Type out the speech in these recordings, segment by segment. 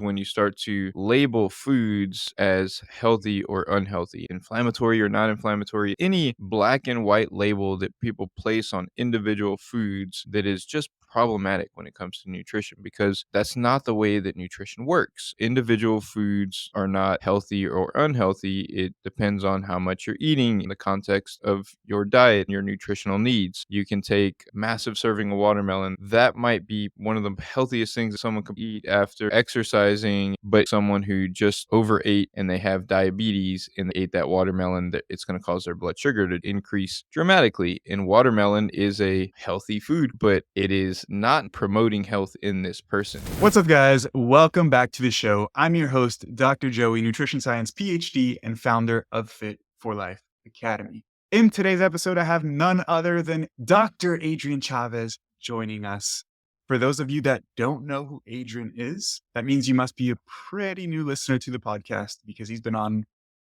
when you start to label foods as healthy or unhealthy, inflammatory or not inflammatory, any black and white label that people place on individual foods that is just problematic when it comes to nutrition, because that's not the way that nutrition works. Individual foods are not healthy or unhealthy. It depends on how much you're eating in the context of your diet and your nutritional needs. You can take a massive serving of watermelon. That might be one of the healthiest things that someone could eat after exercising, but someone who just overate and they have diabetes and they ate that watermelon, that it's going to cause their blood sugar to increase dramatically. And watermelon is a healthy food, but it is not promoting health in this person. What's up, guys? Welcome back to the show. I'm your host, Dr. Joey, Nutrition Science Ph.D. and founder of Fit for Life Academy. In today's episode, I have none other than Dr. Adrian Chavez joining us. For those of you that don't know who Adrian is, that means you must be a pretty new listener to the podcast, because he's been on,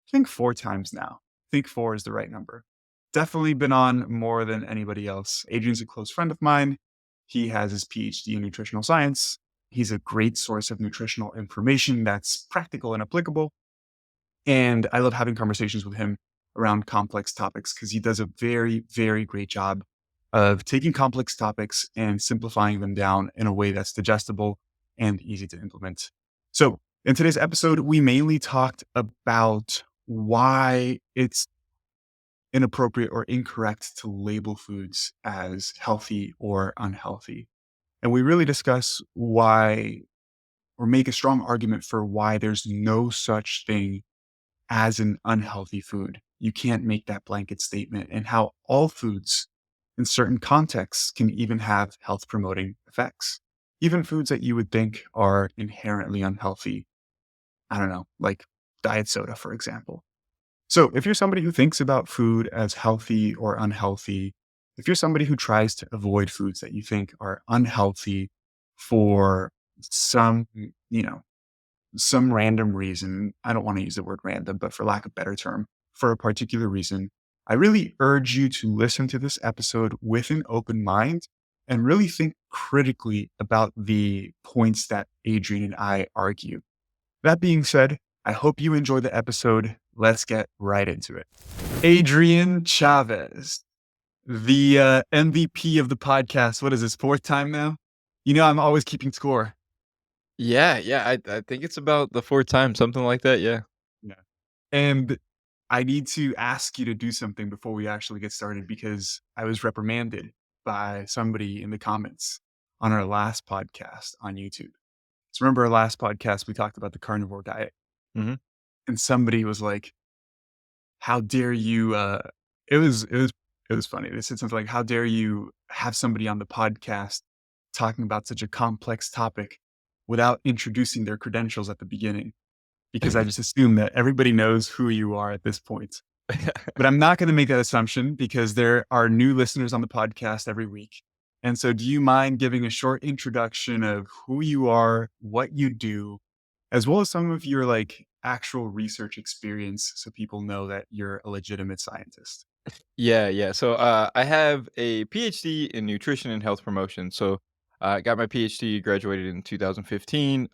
I think, 4 times now. I think 4 is the right number. Definitely been on more than anybody else. Adrian's a close friend of mine. He has his PhD in nutritional science. He's a great source of nutritional information that's practical and applicable. And I love having conversations with him around complex topics, because he does a very, very great job of taking complex topics and simplifying them down in a way that's digestible and easy to implement. So in today's episode, we mainly talked about why it's inappropriate or incorrect to label foods as healthy or unhealthy. And we really discuss why, or make a strong argument for why there's no such thing as an unhealthy food. You can't make that blanket statement, and how all foods in certain contexts can even have health promoting effects. Even foods that you would think are inherently unhealthy. I don't know, like diet soda, for example. So if you're somebody who thinks about food as healthy or unhealthy, if you're somebody who tries to avoid foods that you think are unhealthy for some random reason, I don't want to use the word random, but for lack of a better term, for a particular reason, I really urge you to listen to this episode with an open mind and really think critically about the points that Adrian and I argue. That being said, I hope you enjoy the episode. Let's get right into it. Adrian Chavez, the MVP of the podcast. What is this, 4th time now? You know, I'm always keeping score. Yeah, I think it's about the 4th time, something like that, yeah. Yeah. And I need to ask you to do something before we actually get started, because I was reprimanded by somebody in the comments on our last podcast on YouTube. So remember our last podcast, we talked about the carnivore diet. Mm-hmm. And somebody was like, how dare you, it was funny. They said something like, how dare you have somebody on the podcast talking about such a complex topic without introducing their credentials at the beginning? Because I just assume that everybody knows who you are at this point. But I'm not going to make that assumption, because there are new listeners on the podcast every week. And so do you mind giving a short introduction of who you are, what you do, as well as some of your actual research experience, so people know that you're a legitimate scientist? Yeah. So I have a PhD in nutrition and health promotion. So I got my PhD, graduated in 2015.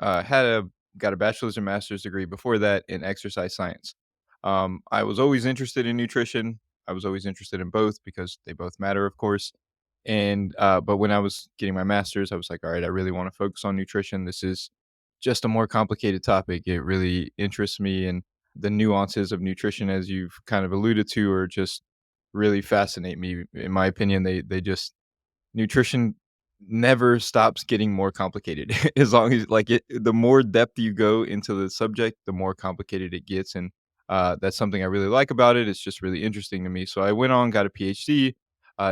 Got a bachelor's and master's degree before that in exercise science. I was always interested in nutrition. I was always interested in both, because they both matter, of course. And but when I was getting my master's, I was like, all right, I really want to focus on nutrition. This is just a more complicated topic. It really interests me, and the nuances of nutrition, as you've kind of alluded to, are just really fascinate me. In my opinion, they just nutrition never stops getting more complicated. As long as the more depth you go into the subject, the more complicated it gets. And that's something I really like about it. It's just really interesting to me. So I went on, got a PhD.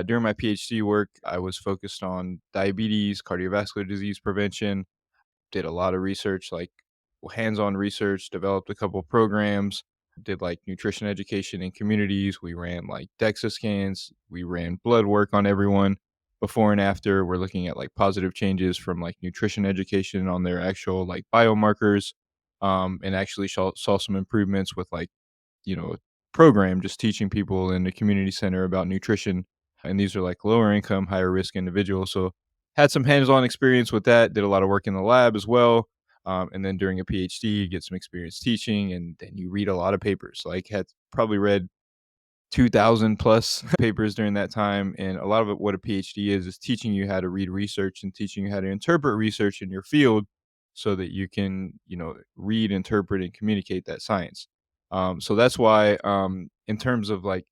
During my PhD work, I was focused on diabetes, cardiovascular disease prevention, did a lot of research, like hands-on research, developed a couple programs, did like nutrition education in communities. We ran like DEXA scans, we ran blood work on everyone before and after. We're looking at like positive changes from like nutrition education on their actual like biomarkers, and actually saw some improvements with a program just teaching people in the community center about nutrition. And these are like lower income, higher risk individuals. So had some hands-on experience with that, did a lot of work in the lab as well. And then during a PhD, you get some experience teaching, and then you read a lot of papers. Like, had probably read 2,000 plus papers during that time. And a lot of it, what a PhD is teaching you how to read research and teaching you how to interpret research in your field so that you can, read, interpret, and communicate that science. So that's why, in terms of like,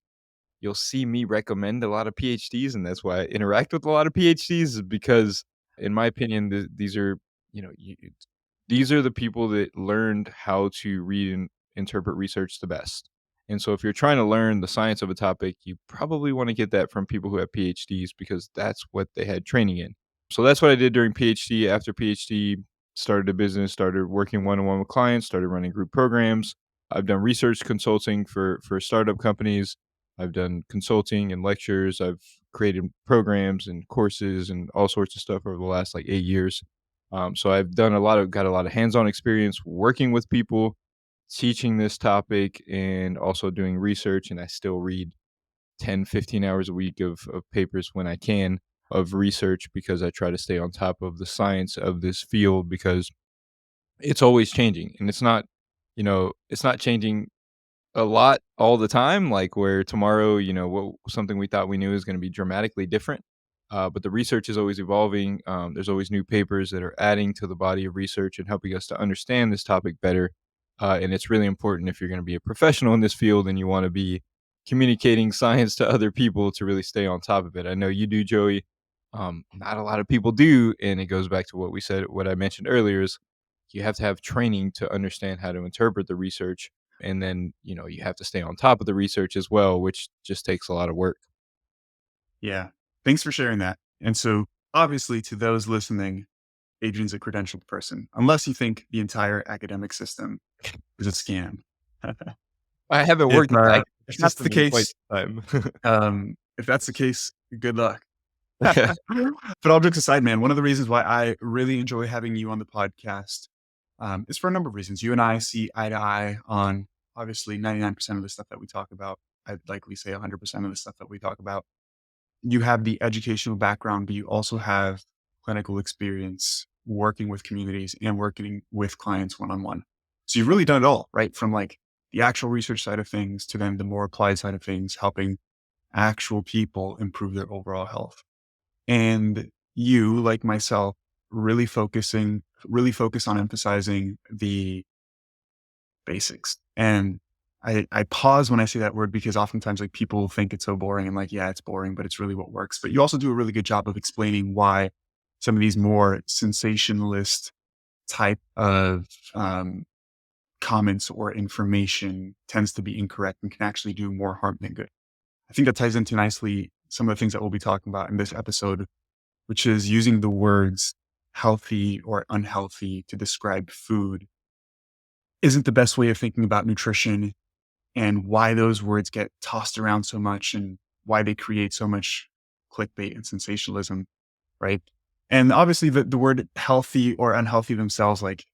you'll see me recommend a lot of PhDs, and that's why I interact with a lot of PhDs, is because, in my opinion, these are, these are the people that learned how to read and interpret research the best. And so if you're trying to learn the science of a topic, you probably want to get that from people who have PhDs because that's what they had training in. So that's what I did during PhD. After PhD, started a business, started working one-on-one with clients, started running group programs. I've done research consulting for startup companies. I've done consulting and lectures. I've created programs and courses and all sorts of stuff over the last like 8 years. So I've done got a lot of hands-on experience working with people, teaching this topic, and also doing research. And I still read 10, 15 hours a week of papers when I can of research because I try to stay on top of the science of this field because it's always changing. And it's not changing a lot all the time, like, where tomorrow, what something we thought we knew is gonna be dramatically different, but the research is always evolving, there's always new papers that are adding to the body of research and helping us to understand this topic better, and it's really important if you're gonna be a professional in this field and you wanna be communicating science to other people to really stay on top of it. I know you do, Joey, not a lot of people do, and it goes back to what I mentioned earlier is you have to have training to understand how to interpret the research, and then, you have to stay on top of the research as well, which just takes a lot of work. Yeah. Thanks for sharing that. And so, obviously, to those listening, Adrian's a credentialed person, unless you think the entire academic system is a scam. I haven't if worked in the if academic that's the system in quite case, some time. if that's the case, good luck. But all jokes aside, man, one of the reasons why I really enjoy having you on the podcast is for a number of reasons. You and I see eye to eye on obviously 99% of the stuff that we talk about. I'd likely say 100% of the stuff that we talk about. You have the educational background, but you also have clinical experience working with communities and working with clients one on one. So you've really done it all, right? From like the actual research side of things to then the more applied side of things, helping actual people improve their overall health. And you, like myself, really focus on emphasizing the basics. And I pause when I say that word because oftentimes like people think it's so boring and like, yeah, it's boring, but it's really what works. But you also do a really good job of explaining why some of these more sensationalist type of comments or information tends to be incorrect and can actually do more harm than good. I think that ties into nicely some of the things that we'll be talking about in this episode, which is using the words healthy or unhealthy to describe food isn't the best way of thinking about nutrition and why those words get tossed around so much and why they create so much clickbait and sensationalism, right? And obviously the word healthy or unhealthy themselves, like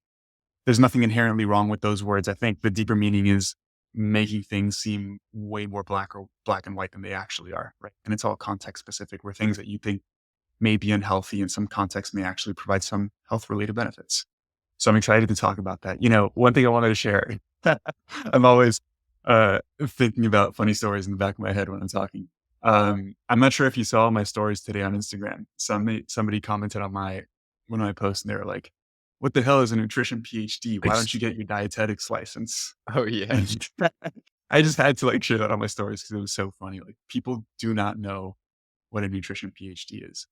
there's nothing inherently wrong with those words. I think the deeper meaning is making things seem way more black and white than they actually are, right? And it's all context specific where things that you think may be unhealthy in some contexts may actually provide some health related benefits. So I'm excited to talk about that. You know, one thing I wanted to share, I'm always thinking about funny stories in the back of my head when I'm talking. I'm not sure if you saw my stories today on Instagram. Somebody commented on one of my posts and they were like, what the hell is a nutrition PhD? Why don't you get your dietetics license? Oh, yeah. And I just had to like share that on my stories because it was so funny. Like people do not know what a nutrition PhD is.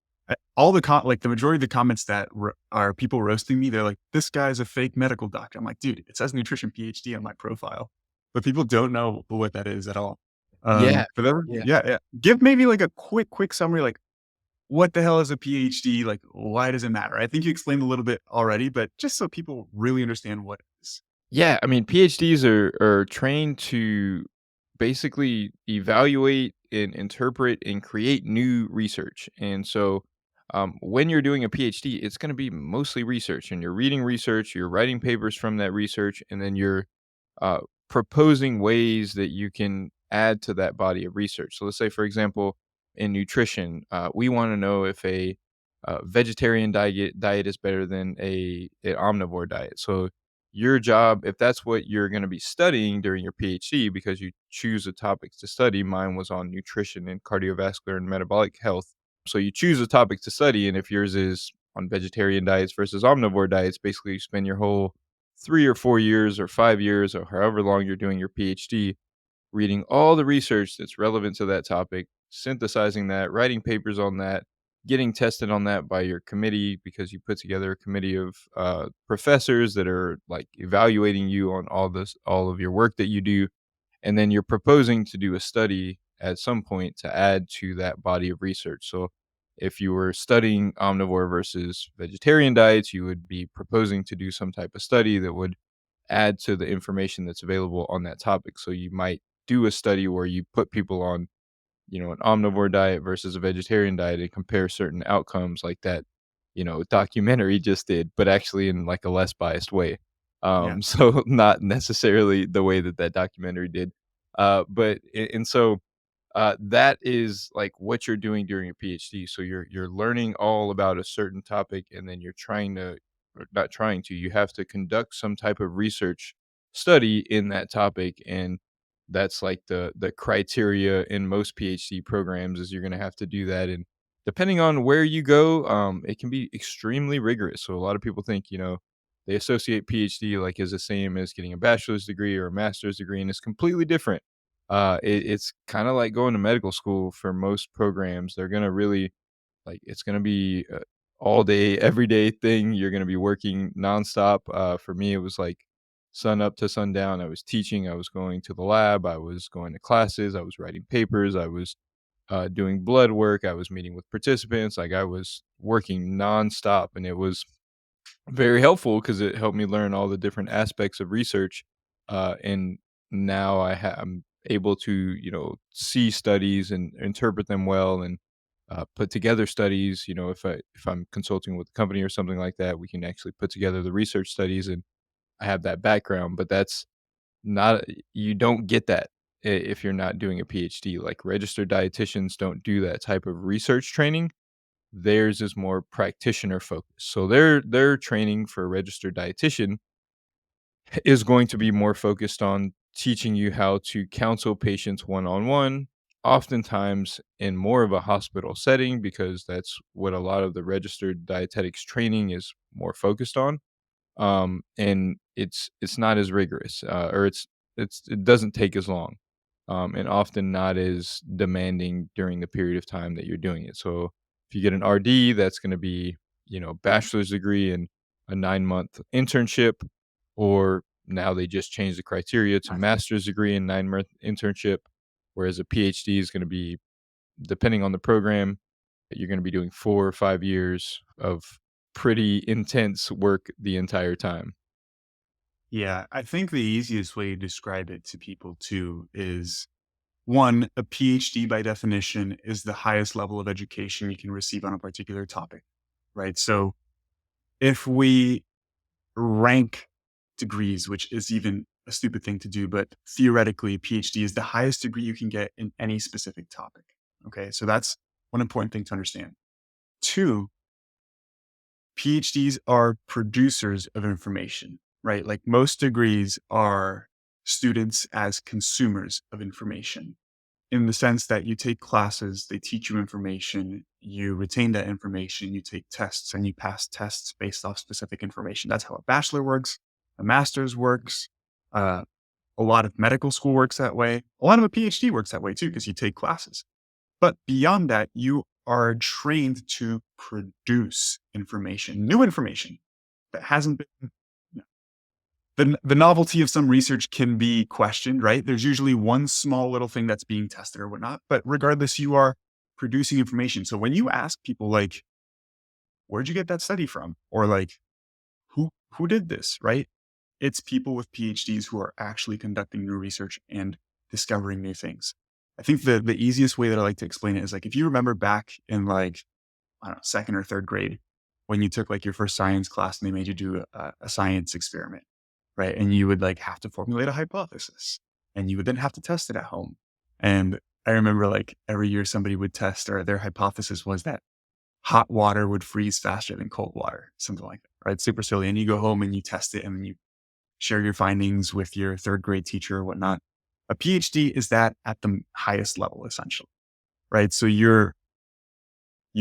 All the like the majority of the comments that are people roasting me, they're like, "This guy's a fake medical doctor." I'm like, "Dude, it says nutrition PhD on my profile," but people don't know what that is at all. Yeah, But then, yeah. yeah, yeah. Give maybe like a quick summary, like what the hell is a PhD? Like, why does it matter? I think you explained a little bit already, but just so people really understand what it is. Yeah, I mean, PhDs are trained to basically evaluate and interpret and create new research. And so, when you're doing a PhD, it's going to be mostly research, and you're reading research, you're writing papers from that research, and then you're uh, proposing ways that you can add to that body of research. So, let's say, for example, in nutrition, we want to know if vegetarian diet is better than an omnivore diet. So your job, if that's what you're going to be studying during your PhD, because you choose the topics to study, mine was on nutrition and cardiovascular and metabolic health. So you choose a topic to study, and if yours is on vegetarian diets versus omnivore diets, basically you spend your whole 3 or 4 years or 5 years or however long you're doing your PhD reading all the research that's relevant to that topic, synthesizing that, writing papers on that, getting tested on that by your committee because you put together a committee of professors that are like evaluating you on all of your work that you do, and then you're proposing to do a study at some point to add to that body of research. So if you were studying omnivore versus vegetarian diets, you would be proposing to do some type of study that would add to the information that's available on that topic. So you might do a study where you put people on, an omnivore diet versus a vegetarian diet and compare certain outcomes like that, documentary just did, but actually in like a less biased way. Yeah. So not necessarily the way that that documentary did. And so that is like what you're doing during your PhD. So you're learning all about a certain topic, and then you're trying to, or not trying to, you have to conduct some type of research study in that topic, and that's like the criteria in most PhD programs is you're going to have to do that. And depending on where you go, it can be extremely rigorous. So a lot of people think, they associate PhD like is the same as getting a bachelor's degree or a master's degree, and it's completely different. It's kinda like going to medical school for most programs. They're gonna really like, it's gonna be a all day, everyday thing. You're gonna be working nonstop. For me, it was like sun up to sundown. I was teaching, I was going to the lab, I was going to classes, I was writing papers, I was, doing blood work, I was meeting with participants, like, I was working nonstop, and it was very helpful because it helped me learn all the different aspects of research, and now I'm able to, see studies and interpret them well and, put together studies. If I'm consulting with a company or something like that, we can actually put together the research studies, and I have that background, but that's not you don't get that if you're not doing a PhD. Like, registered dietitians don't do that type of research training. Theirs is more practitioner focused. So their training for a registered dietitian is going to be more focused on teaching you how to counsel patients one-on-one, oftentimes in more of a hospital setting, because that's what a lot of the registered dietetics training is more focused on. And it's not as rigorous, or it doesn't take as long, and often not as demanding during the period of time that you're doing it. So if you get an RD, that's going to be, bachelor's degree and a 9-month internship, or now they just changed the criteria to I see. master's degree and 9-month internship, whereas a PhD is going to be, depending on the program, you're going to be doing 4 or 5 years of pretty intense work the entire time. Yeah. I think the easiest way to describe it to people too is one, a PhD by definition is the highest level of education you can receive on a particular topic, right? So if we rank degrees, which is even a stupid thing to do, but theoretically, a PhD is the highest degree you can get in any specific topic. Okay. So that's one important thing to understand. Two, PhDs are producers of information, right? Like most degrees are students as consumers of information in the sense that you take classes, they teach you information, you retain that information, you take tests and you pass tests based off specific information. That's how a bachelor works, a master's works, uh, a lot of medical school works that way. A lot of a PhD works that way too, because you take classes. But beyond that, you are trained to produce information, new information that hasn't been. The novelty of some research can be questioned, right? There's usually one small little thing that's being tested or whatnot, but regardless, you are producing information. So when you ask people like, where'd you get that study from? Or like, who did this, right? It's people with PhDs who are actually conducting new research and discovering new things. I think the easiest way that I like to explain it is like if you remember back in like, I don't know, second or third grade, when you took like your first science class and they made you do a science experiment, right? And you would like have to formulate a hypothesis and you would then have to test it at home. And I remember like every year somebody would test or their hypothesis was that hot water would freeze faster than cold water, something like that, right? Super silly. And you go home and you test it and then you share your findings with your third grade teacher or whatnot. A PhD is that at the highest level, essentially, right? So you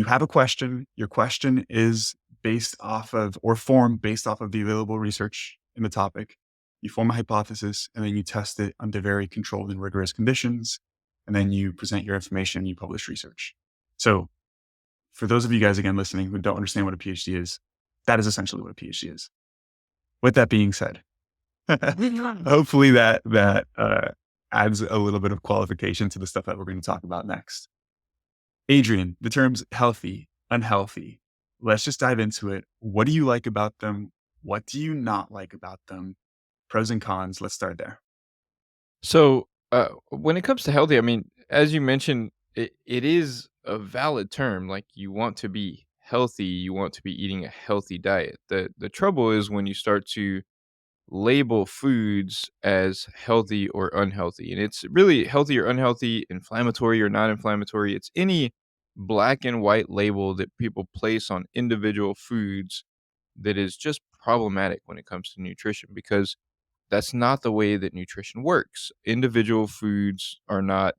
have a question. Your question is based off of or formed based off of the available research in the topic. You form a hypothesis and then you test it under very controlled and rigorous conditions. And then you present your information and you publish research. So for those of you guys again listening who don't understand what a PhD is, that is essentially what a PhD is. With that being said, hopefully that adds a little bit of qualification to the stuff that we're going to talk about next. Adrian, the terms healthy, unhealthy. Let's just dive into it. What do you like about them? What do you not like about them? Pros and cons. Let's start there. So, when it comes to healthy, I mean, as you mentioned, it is a valid term. Like you want to be healthy, you want to be eating a healthy diet. The trouble is when you start to label foods as healthy or unhealthy, and it's really healthy or unhealthy, inflammatory or non-inflammatory. It's any black and white label that people place on individual foods that is just problematic when it comes to nutrition because that's not the way that nutrition works. Individual foods are not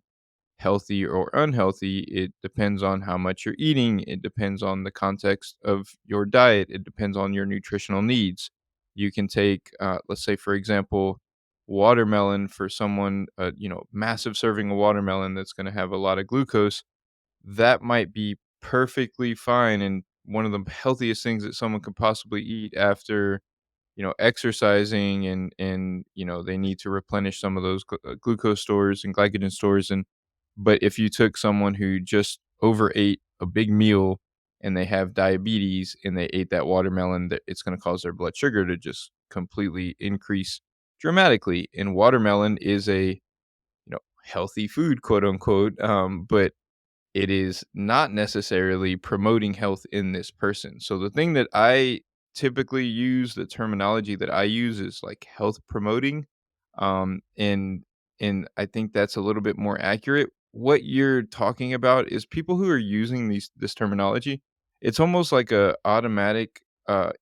healthy or unhealthy. It depends on how much you're eating. It depends on the context of your diet. It depends on your nutritional needs. You can take, let's say, for example, watermelon for someone, massive serving of watermelon that's going to have a lot of glucose. That might be perfectly fine and one of the healthiest things that someone could possibly eat after exercising and they need to replenish some of those glucose stores and glycogen stores and but if you took someone who just overate a big meal and they have diabetes and they ate that watermelon, that it's going to cause their blood sugar to just completely increase dramatically. And watermelon is a healthy food, quote unquote, but it is not necessarily promoting health in this person. So the thing that I typically use, the terminology that I use is like health promoting. And I think that's a little bit more accurate. What you're talking about is people who are using this terminology, it's almost like a automatic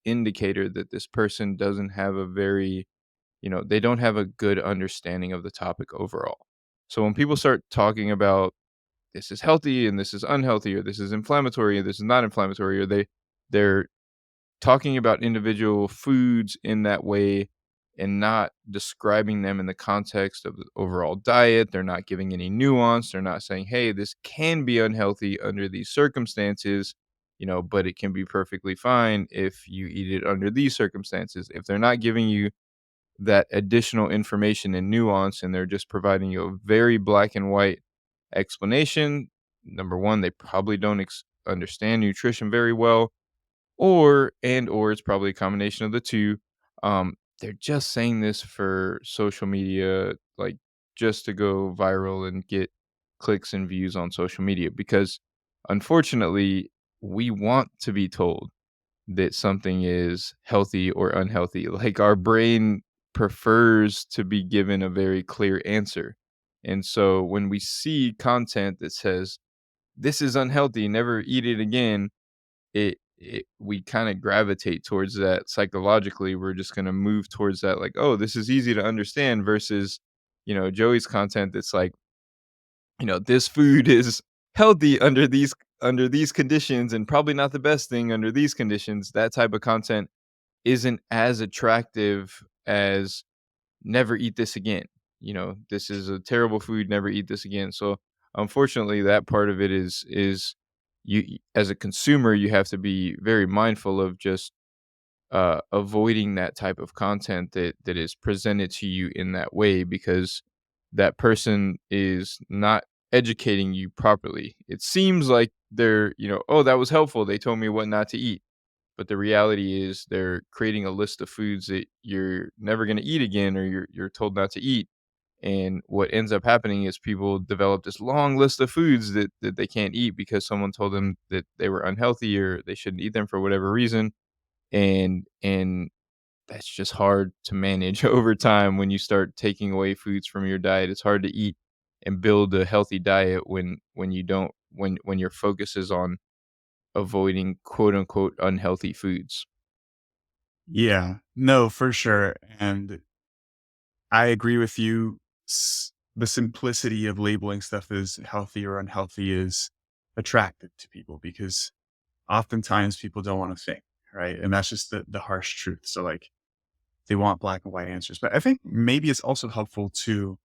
indicator that this person doesn't have a very, they don't have a good understanding of the topic overall. So when people start talking about this is healthy and this is unhealthy, or this is inflammatory and this is not inflammatory, or they're talking about individual foods in that way and not describing them in the context of the overall diet. They're not giving any nuance. They're not saying, hey, this can be unhealthy under these circumstances, but it can be perfectly fine if you eat it under these circumstances. If they're not giving you that additional information and nuance and they're just providing you a very black and white explanation, number one, they probably don't understand nutrition very well, or it's probably a combination of the two. They're just saying this for social media, like just to go viral and get clicks and views on social media because unfortunately we want to be told that something is healthy or unhealthy. Like our brain prefers to be given a very clear answer. And so when we see content that says this is unhealthy, never eat it again, it we kind of gravitate towards that psychologically. We're just going to move towards that like, oh, this is easy to understand versus, Joey's content that's like, this food is healthy under these conditions and probably not the best thing under these conditions. That type of content isn't as attractive as never eat this again. This is a terrible food, never eat this again. So unfortunately, that part of it is as a consumer, you have to be very mindful of just avoiding that type of content that is presented to you in that way because that person is not educating you properly. It seems like they're, oh, that was helpful. They told me what not to eat. But the reality is they're creating a list of foods that you're never going to eat again or you're told not to eat. And what ends up happening is people develop this long list of foods that they can't eat because someone told them that they were unhealthy or they shouldn't eat them for whatever reason. And that's just hard to manage over time when you start taking away foods from your diet. It's hard to eat and build a healthy diet when you don't when your focus is on avoiding quote unquote unhealthy foods. Yeah. No, for sure, and I agree with you. The simplicity of labeling stuff as healthy or unhealthy is attractive to people because oftentimes people don't want to think, right? And that's just the harsh truth. So like they want black and white answers. But I think maybe it's also helpful to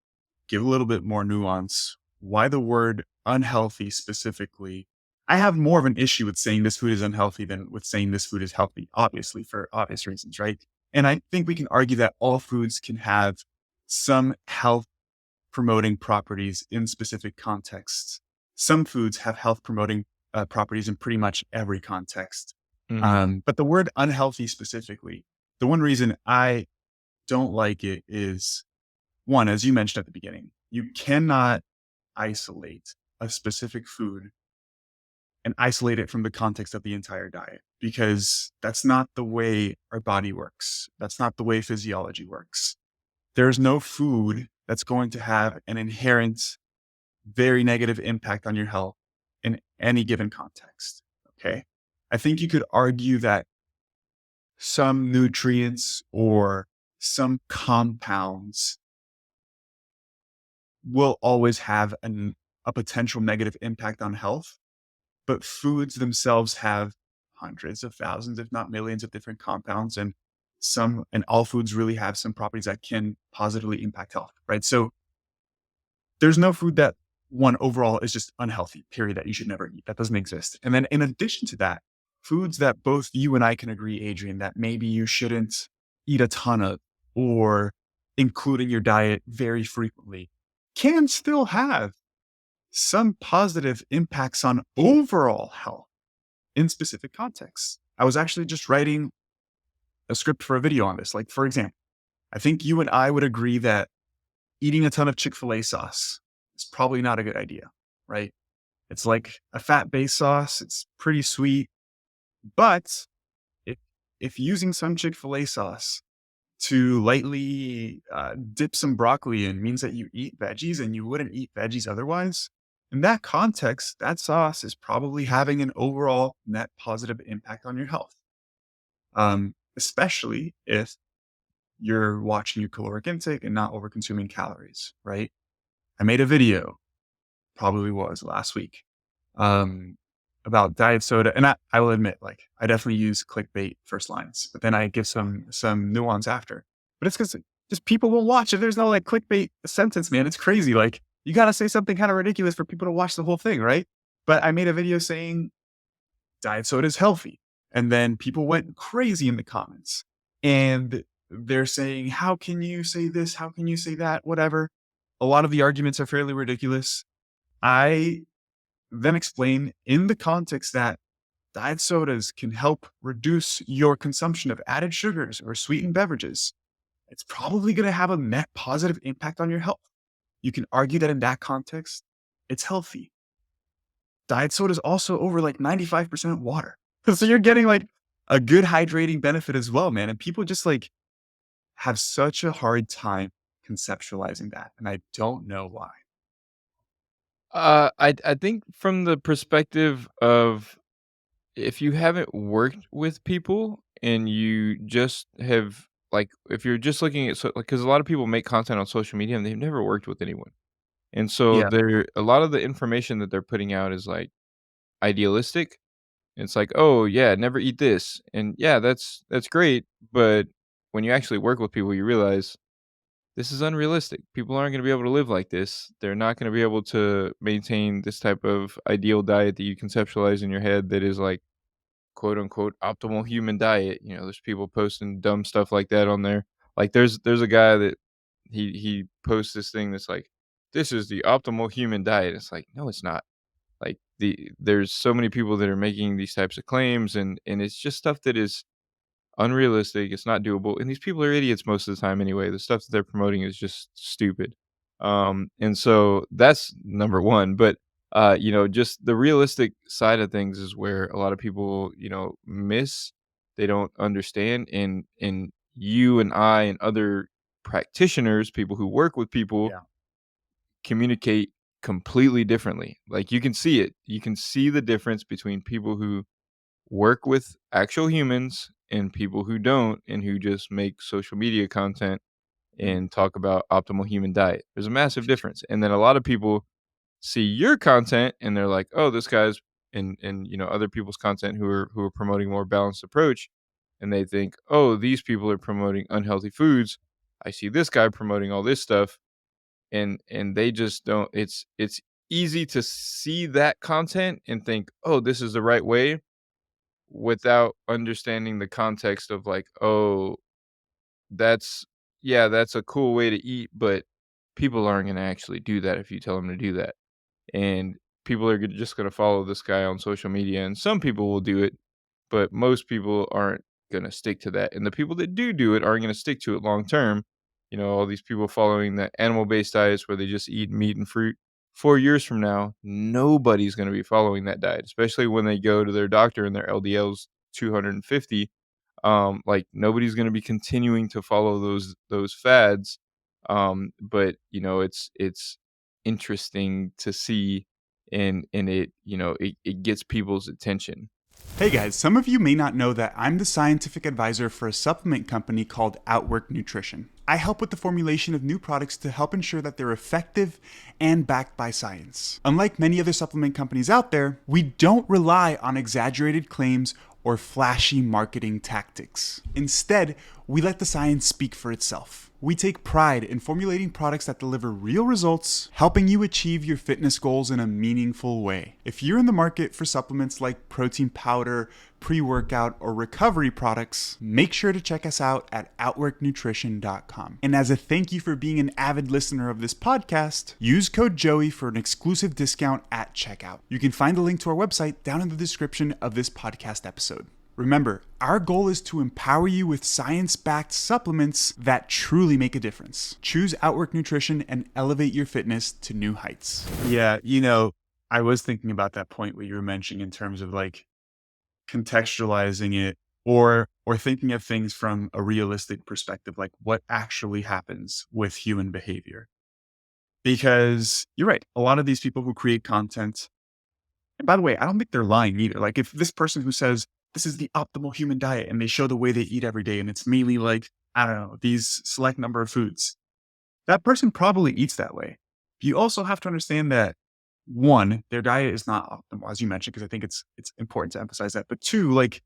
give a little bit more nuance. Why the word unhealthy specifically? I have more of an issue with saying this food is unhealthy than with saying this food is healthy, obviously, for obvious reasons, right? And I think we can argue that all foods can have some health promoting properties in specific contexts. Some foods have health promoting properties in pretty much every context. Mhm. But the word unhealthy specifically, the one reason I don't like it is one, as you mentioned at the beginning, you cannot isolate a specific food and isolate it from the context of the entire diet because that's not the way our body works. That's not the way physiology works. There's no food that's going to have an inherent, very negative impact on your health in any given context. Okay. I think you could argue that some nutrients or some compounds will always have a potential negative impact on health, but foods themselves have hundreds of thousands, if not millions, of different compounds, and all foods really have some properties that can positively impact health, right? So there's no food that one overall is just unhealthy, period, that you should never eat. That doesn't exist. And then in addition to that, foods that both you and I can agree, Adrian, that maybe you shouldn't eat a ton of or include in your diet very frequently can still have some positive impacts on overall health in specific contexts. I was actually just writing a script for a video on this. Like, for example, I think you and I would agree that eating a ton of Chick-fil-A sauce is probably not a good idea, right? It's like a fat-based sauce. It's pretty sweet, but if if using some Chick-fil-A sauce to lightly dip some broccoli in means that you eat veggies and you wouldn't eat veggies otherwise, in that context, that sauce is probably having an overall net positive impact on your health, especially if you're watching your caloric intake and not over consuming calories, right? I made a video, probably was last week, um, about diet soda. And I will admit, like, I definitely use clickbait first lines, but then I give some nuance after. But it's because just people will watch if there's no like clickbait sentence, man. It's crazy. Like you gotta say something kind of ridiculous for people to watch the whole thing, right? But I made a video saying diet soda is healthy. And then people went crazy in the comments. And they're saying, how can you say this? How can you say that? Whatever. A lot of the arguments are fairly ridiculous. I then explain in the context that diet sodas can help reduce your consumption of added sugars or sweetened beverages. It's probably going to have a net positive impact on your health. You can argue that in that context, it's healthy. Diet soda is also over like 95% water. So you're getting like a good hydrating benefit as well, man. And people just like have such a hard time conceptualizing that. And I don't know why. I think from the perspective of if you haven't worked with people and you just have like if you're just looking at so like because a lot of people make content on social media and they've never worked with anyone. And so Yeah. they're a lot of the information that they're putting out is like idealistic. It's like, "Oh, yeah, never eat this." And yeah, that's great, but when you actually work with people, you realize this is unrealistic. People aren't gonna be able to live like this. They're not gonna be able to maintain this type of ideal diet that you conceptualize in your head that is like quote unquote optimal human diet. You know, there's people posting dumb stuff like that on there. Like there's a guy that he posts this thing that's like, "This is the optimal human diet." It's like, "No, it's not." Like there's so many people that are making these types of claims and it's just stuff that is unrealistic, it's not doable, and these people are idiots most of the time anyway. The stuff that they're promoting is just stupid. And so that's number 1, but, just the realistic side of things is where a lot of people, miss, they don't understand, and you and I and other practitioners, people who work with people, Yeah. communicate completely differently. Like, you can see it. You can see the difference between people who work with actual humans and people who don't and who just make social media content Mm. and talk about optimal human diet. There's a massive difference. And then a lot of people see your content and they're like, "Oh, this guy's," and other people's content who are promoting a more balanced approach, and they think, "Oh, these people are promoting unhealthy foods. I see this guy promoting all this stuff." And they just don't. It's easy to see that content and think, "Oh, this is the right way," without understanding the context of like, "Oh, that's yeah, that's a cool way to eat, but people aren't going to actually do that if you tell them to do that." And people are just going to follow this guy on social media, and some people will do it, but most people aren't going to stick to that. And the people that do it aren't going to stick to it long term. All these people following the animal based diets where they just eat meat and fruit. 4 years from now, nobody's going to be following that diet, especially when they go to their doctor and their LDL's 250. Like, nobody's going to be continuing to follow those fads. But it's interesting to see, and it gets people's attention. Hey guys, some of you may not know that I'm the scientific advisor for a supplement company called Outwork Nutrition. I help with the formulation of new products to help ensure that they're effective and backed by science. Unlike many other supplement companies out there, we don't rely on exaggerated claims or flashy marketing tactics. Instead, we let the science speak for itself. We take pride in formulating products that deliver real results, helping you achieve your fitness goals in a meaningful way. If you're in the market for supplements like protein powder, pre-workout, or recovery products, make sure to check us out at outworknutrition.com. And as a thank you for being an avid listener of this podcast, use code Joey for an exclusive discount at checkout. You can find the link to our website down in the description of this podcast episode. Remember, our goal is to empower you with science-backed supplements that truly make a difference. Choose Outwork Nutrition and elevate your fitness to new heights. Yeah, I was thinking about that point what you were mentioning in terms of like contextualizing it or thinking of things from a realistic perspective, like what actually happens with human behavior. Because you're right, a lot of these people who create content, and by the way, I don't think they're lying either. Like if this person who says this is the optimal human diet and they show the way they eat every day and it's mainly like, I don't know, these select number of foods, that person probably eats that way. You also have to understand that one, their diet is not optimal, as you mentioned, because I think it's important to emphasize that. But two, like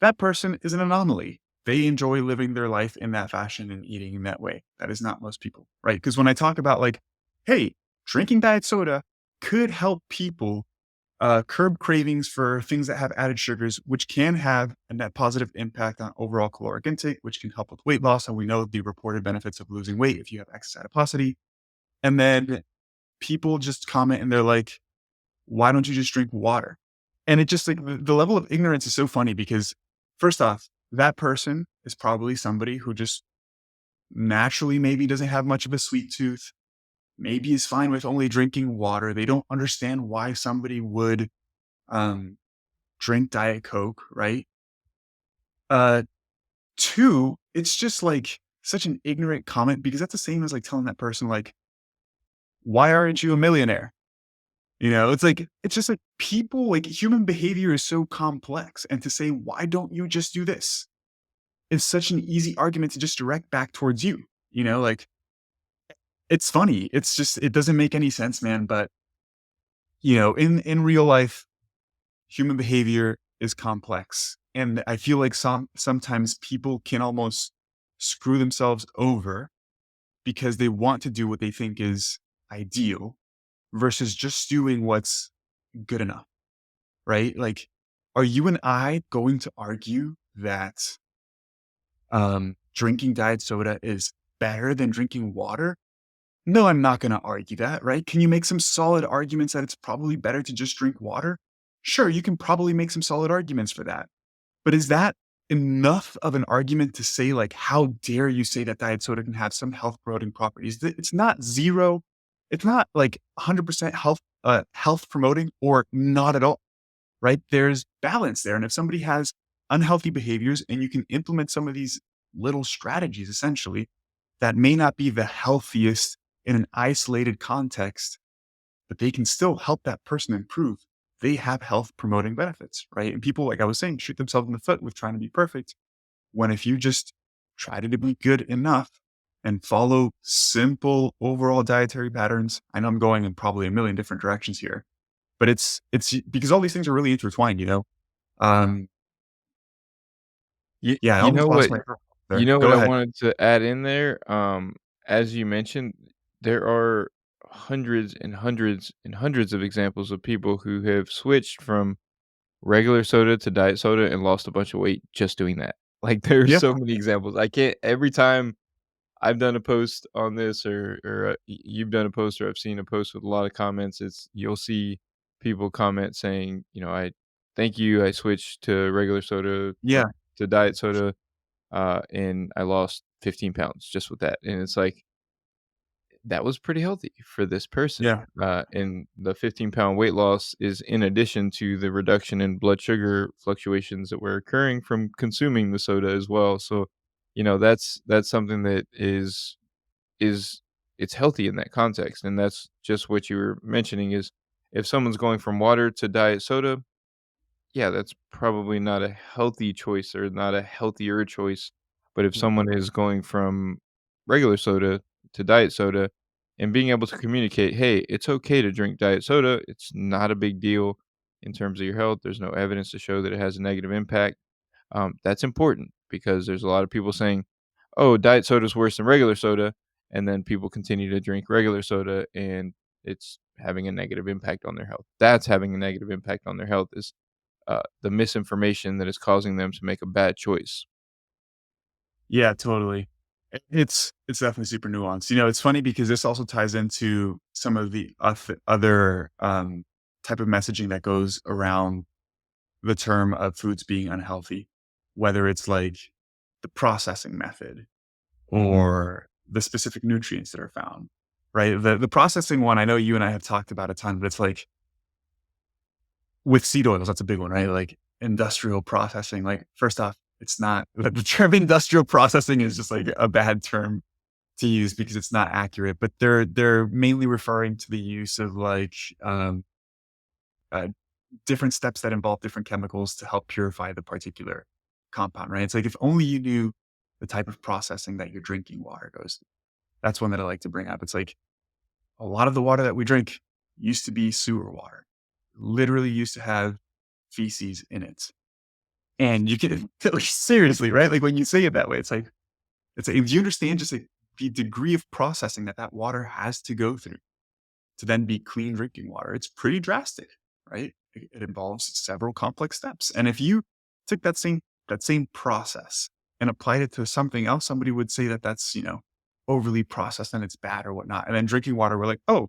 that person is an anomaly. They enjoy living their life in that fashion and eating in that way. That is not most people, right? Because when I talk about like, hey, drinking diet soda could help people curb cravings for things that have added sugars, which can have a net positive impact on overall caloric intake, which can help with weight loss. And we know the reported benefits of losing weight if you have excess adiposity. And then people just comment and they're like, why don't you just drink water? And it just like the level of ignorance is so funny because first off, that person is probably somebody who just naturally maybe doesn't have much of a sweet tooth, maybe is fine with only drinking water. They don't understand why somebody would um, drink Diet Coke, right? Uh, two, it's just like such an ignorant comment because that's the same as like telling that person like, why aren't you a millionaire? It's like, it's just like people, like human behavior is so complex. And to say, why don't you just do this? Is such an easy argument to just direct back towards you. Like it's funny. It's just, it doesn't make any sense, man. But, in real life, human behavior is complex. And I feel like sometimes people can almost screw themselves over because they want to do what they think is ideal versus just doing what's good enough. Right? Like, are you and I going to argue that drinking diet soda is better than drinking water? No, I'm not going to argue that, right? Can you make some solid arguments that it's probably better to just drink water? Sure, you can probably make some solid arguments for that. But is that enough of an argument to say, like, how dare you say that diet soda can have some health promoting properties? It's not zero. It's not like 100% health promoting or not at all, right? There's balance there. And if somebody has unhealthy behaviors and you can implement some of these little strategies, essentially, that may not be the healthiest in an isolated context, but they can still help that person improve. they have health promoting benefits, right? And people, like I was saying, shoot themselves in the foot with trying to be perfect. When if you just try to be good enough and follow simple overall dietary patterns, I know I'm going in probably a million different directions here, but it's because all these things are really intertwined, you know? Um, You yeah, I you almost know lost what my thought you there. know what Go I ahead. wanted to add in there? As you mentioned, there are hundreds and hundreds and hundreds of examples of people who have switched from regular soda to diet soda and lost a bunch of weight just doing that. Like, there are Yeah. so many examples. I can't every time I've done a post on this you've done a post or I've seen a post with a lot of comments, you'll see people comment saying, "I thank you, I switched to regular soda or Yeah. to diet soda, and I lost 15 pounds just with that." And it's like, that was pretty healthy for this person. Yeah. And the 15-pound weight loss is in addition to the reduction in blood sugar fluctuations that were occurring from consuming the soda as well. So, that's something that is it's healthy in that context. And that's just what you were mentioning is if someone's going from water to diet soda, yeah, that's probably not a healthy choice or not a healthier choice. But if Yeah. someone is going from regular soda to diet soda and being able to communicate, hey, it's okay to drink diet soda, it's not a big deal in terms of your health. There's no evidence to show that it has a negative impact. That's important because there's a lot of people saying, oh, diet soda is worse than regular soda. And then people continue to drink regular soda and it's having a negative impact on their health. That's having a negative impact on their health is the misinformation that is causing them to make a bad choice. Yeah, totally. It's definitely super nuanced. You know, it's funny because this also ties into some of the other type of messaging that goes around the term of foods being unhealthy, whether it's like the processing method or the specific nutrients that are found. Right. The processing one, I know you and I have talked about a ton, but it's like with seed oils, that's a big one, right? Like industrial processing. Like, first off, it's not the term industrial processing is just like a bad term to use because it's not accurate, but they're mainly referring to the use of like uh, different steps that involve different chemicals to help purify the particular compound, right? It's like if only you knew the type of processing that your drinking water goes through. That's one that I like to bring up. It's like a lot of the water that we drink used to be sewer water, literally used to have feces in it. And you can like, seriously, right? Like when you say it that way, it's like, do you understand just like the degree of processing that that water has to go through to then be clean drinking water? It's pretty drastic, right? It involves several complex steps. And if you took that same process and applied it to something else, somebody would say that that's, overly processed and it's bad or whatnot. And then drinking water, we're like, oh,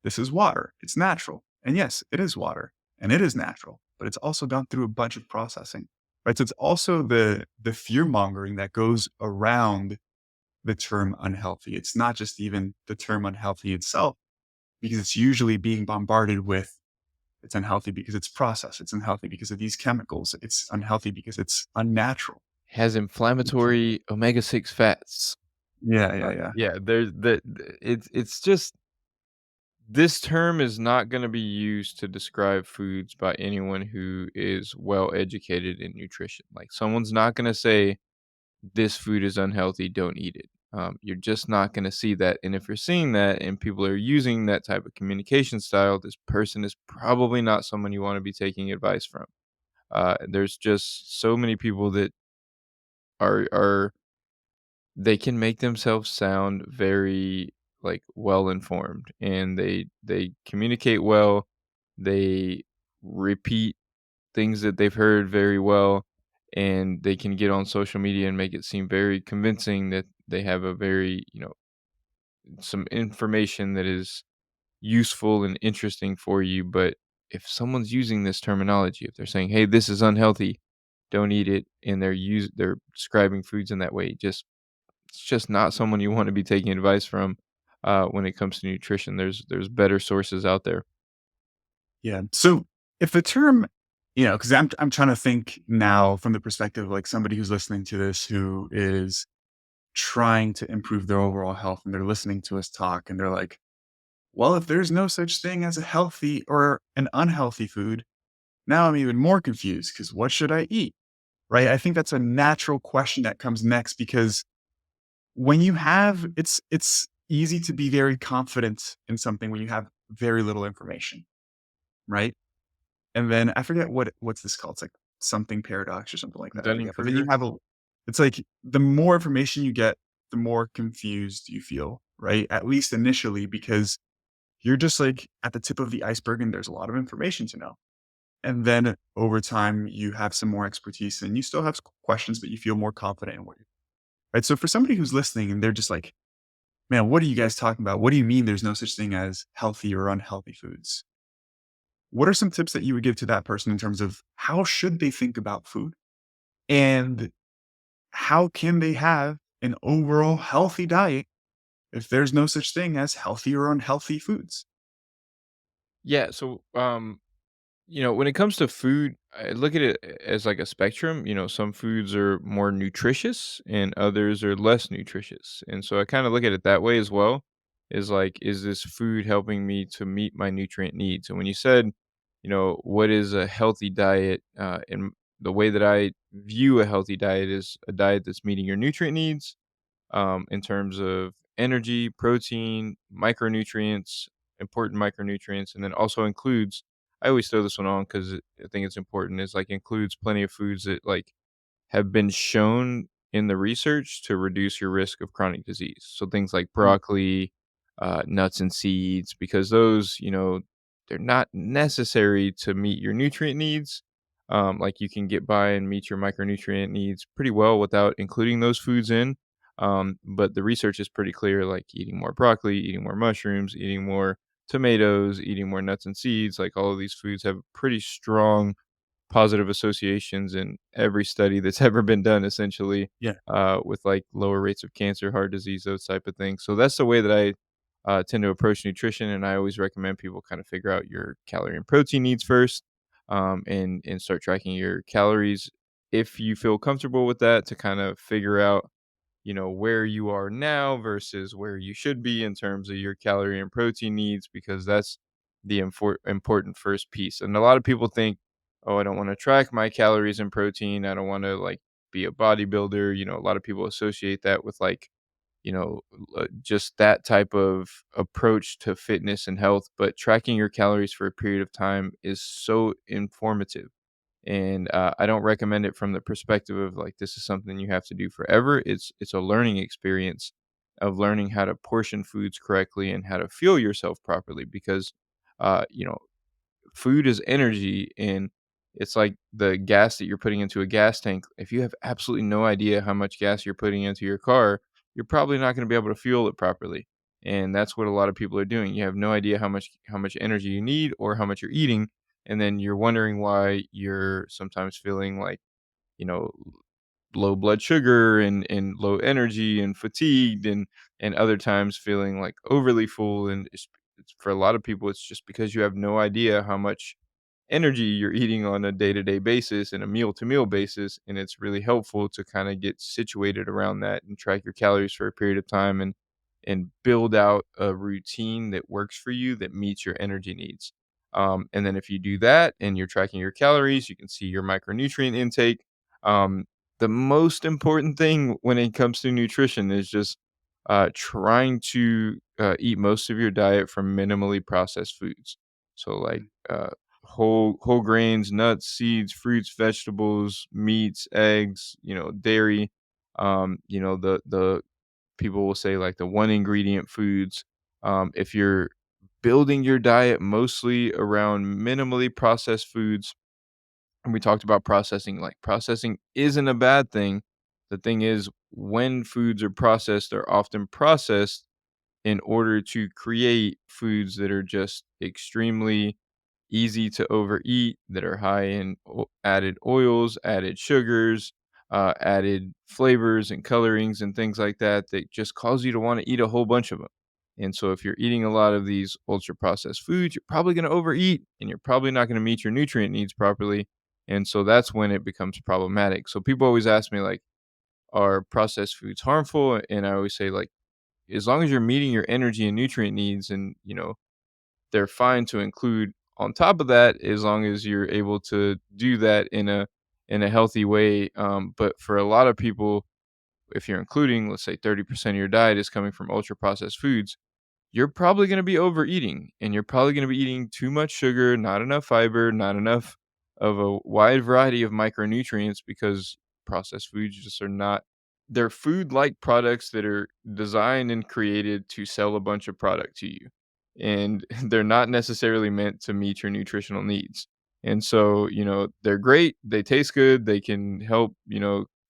this is water. It's natural. And yes, it is water and it is natural, but it's also gone through a bunch of processing. Right. So it's also the fear mongering that goes around the term unhealthy. It's not just even the term unhealthy itself, because it's usually being bombarded with it's unhealthy because it's processed. It's unhealthy because of these chemicals. It's unhealthy because it's unnatural. Has inflammatory omega-6 fats. Yeah, yeah, yeah. Yeah, there's it's just this term is not going to be used to describe foods by anyone who is well educated in nutrition. Like someone's not going to say this food is unhealthy, don't eat it. You're just not going to see that. And if you're seeing that and people are using that type of communication style, this person is probably not someone you want to be taking advice from. There's just so many people that are they can make themselves sound very like well informed and they communicate well. They repeat things that they've heard very well and they can get on social media and make it seem very convincing that they have a very, some information that is useful and interesting for you. But if someone's using this terminology, if they're saying, "Hey, this is unhealthy, don't eat it," and they're describing foods in that way, it's just not someone you want to be taking advice from when it comes to nutrition. There's better sources out there. Yeah. So if the term, because I'm trying to think now from the perspective of like somebody who's listening to this who is trying to improve their overall health and they're listening to us talk and they're like, well, if there's no such thing as a healthy or an unhealthy food, now I'm even more confused because what should I eat? Right? I think that's a natural question that comes next because when you have it's easy to be very confident in something when you have very little information, right? And then I forget what's this called? It's like something paradox or something like that. I forget. But then you Dunning-Kruger? have a it's like the more information you get, the more confused you feel, right? At least initially, because you're just like at the tip of the iceberg and there's a lot of information to know. And then over time, you have some more expertise and you still have questions, but you feel more confident in what you're right. So for somebody who's listening and they're just like, man, what are you guys talking about? What do you mean there's no such thing as healthy or unhealthy foods? What are some tips that you would give to that person in terms of how should they think about food? And how can they have an overall healthy diet if there's no such thing as healthy or unhealthy foods? Yeah, so, when it comes to food, I look at it as like a spectrum. Some foods are more nutritious and others are less nutritious. And so I kind of look at it that way as well. Is like, is this food helping me to meet my nutrient needs? And when you said, what is a healthy diet? And the way that I view a healthy diet is a diet that's meeting your nutrient needs in terms of energy, protein, micronutrients, important micronutrients, and then also includes. I always throw this one on because I think it's important. Is like includes plenty of foods that like have been shown in the research to reduce your risk of chronic disease. So things like Mm, broccoli, nuts and seeds, because those, they're not necessary to meet your nutrient needs. Like you can get by and meet your micronutrient needs pretty well without including those foods in. But the research is pretty clear, like eating more broccoli, eating more mushrooms, eating more tomatoes, eating more nuts and seeds, like all of these foods have pretty strong positive associations in every study that's ever been done essentially, yeah. with, like, lower rates of cancer, heart disease, those type of things. So that's the way that I, tend to approach nutrition, and I always recommend people kinda figure out your calorie and protein needs first, and start tracking your calories if you feel comfortable with that to kind of figure out where you are now versus where you should be in terms of your calorie and protein needs, because that's the important first piece. And a lot of people think, oh, I don't want to track my calories and protein. I don't want to like be a bodybuilder. A lot of people associate that with like, just that type of approach to fitness and health. But tracking your calories for a period of time is so informative, and I don't recommend it from the perspective of like this is something you have to do forever. It's a learning experience of learning how to portion foods correctly and how to fuel yourself properly, because uh, you know food is energy, and it's like the gas that you're putting into a gas tank. If you have absolutely no idea how much gas you're putting into your car, you're probably not going to be able to fuel it properly. And that's what a lot of people are doing. You have no idea how much energy you need or how much you're eating, and then you're wondering why you're sometimes feeling like, you know, low blood sugar and low energy and fatigued, and other times feeling like overly full. And it's for a lot of people it's just because you have no idea how much energy you're eating on a day-to-day basis and a meal-to-meal basis, and it's really helpful to kind of get situated around that and track your calories for a period of time and build out a routine that works for you that meets your energy needs. And then if you do that and you're tracking your calories, you can see your micronutrient intake. um, the most important thing when it comes to nutrition is just trying to eat most of your diet from minimally processed foods. So like Mm, whole grains, nuts, seeds, fruits, vegetables, meats, eggs, dairy. The people will say like the one ingredient foods. If you're building your diet mostly around minimally processed foods, and we talked about processing, like processing isn't a bad thing. The thing is, when foods are processed, they're often processed in order to create foods that are just extremely easy to overeat, that are high in added oils, added sugars, added flavors and colorings and things like that that just cause you to want to eat a whole bunch of them. And so, if you're eating a lot of these ultra processed foods, you're probably going to overeat and you're probably not going to meet your nutrient needs properly. And so, that's when it becomes problematic. So, people always ask me, like, are processed foods harmful? And I always say, like, as long as you're meeting your energy and nutrient needs, and they're fine to include on top of that as long as you're able to do that in a healthy way. But for a lot of people, if you're including, let's say 30% of your diet is coming from ultra processed foods, you're probably going to be overeating and you're probably going to be eating too much sugar, not enough fiber, not enough of a wide variety of micronutrients because processed foods just are not, they're food like products that are designed and created to sell a bunch of product to you. And they're not necessarily meant to meet your nutritional needs. And so, they're great, they taste good, they can help,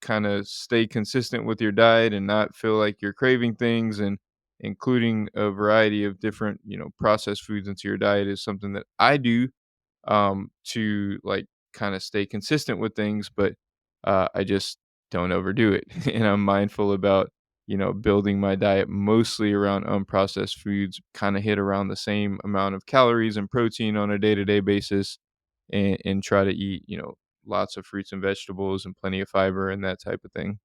kind of stay consistent with your diet and not feel like you're craving things, and including a variety of different, processed foods into your diet is something that I do, to like kind of stay consistent with things, but I just don't overdo it. And I'm mindful about, building my diet mostly around unprocessed foods, kind of hit around the same amount of calories and protein on a day to day basis, and try to eat, lots of fruits and vegetables and plenty of fiber and that type of thing.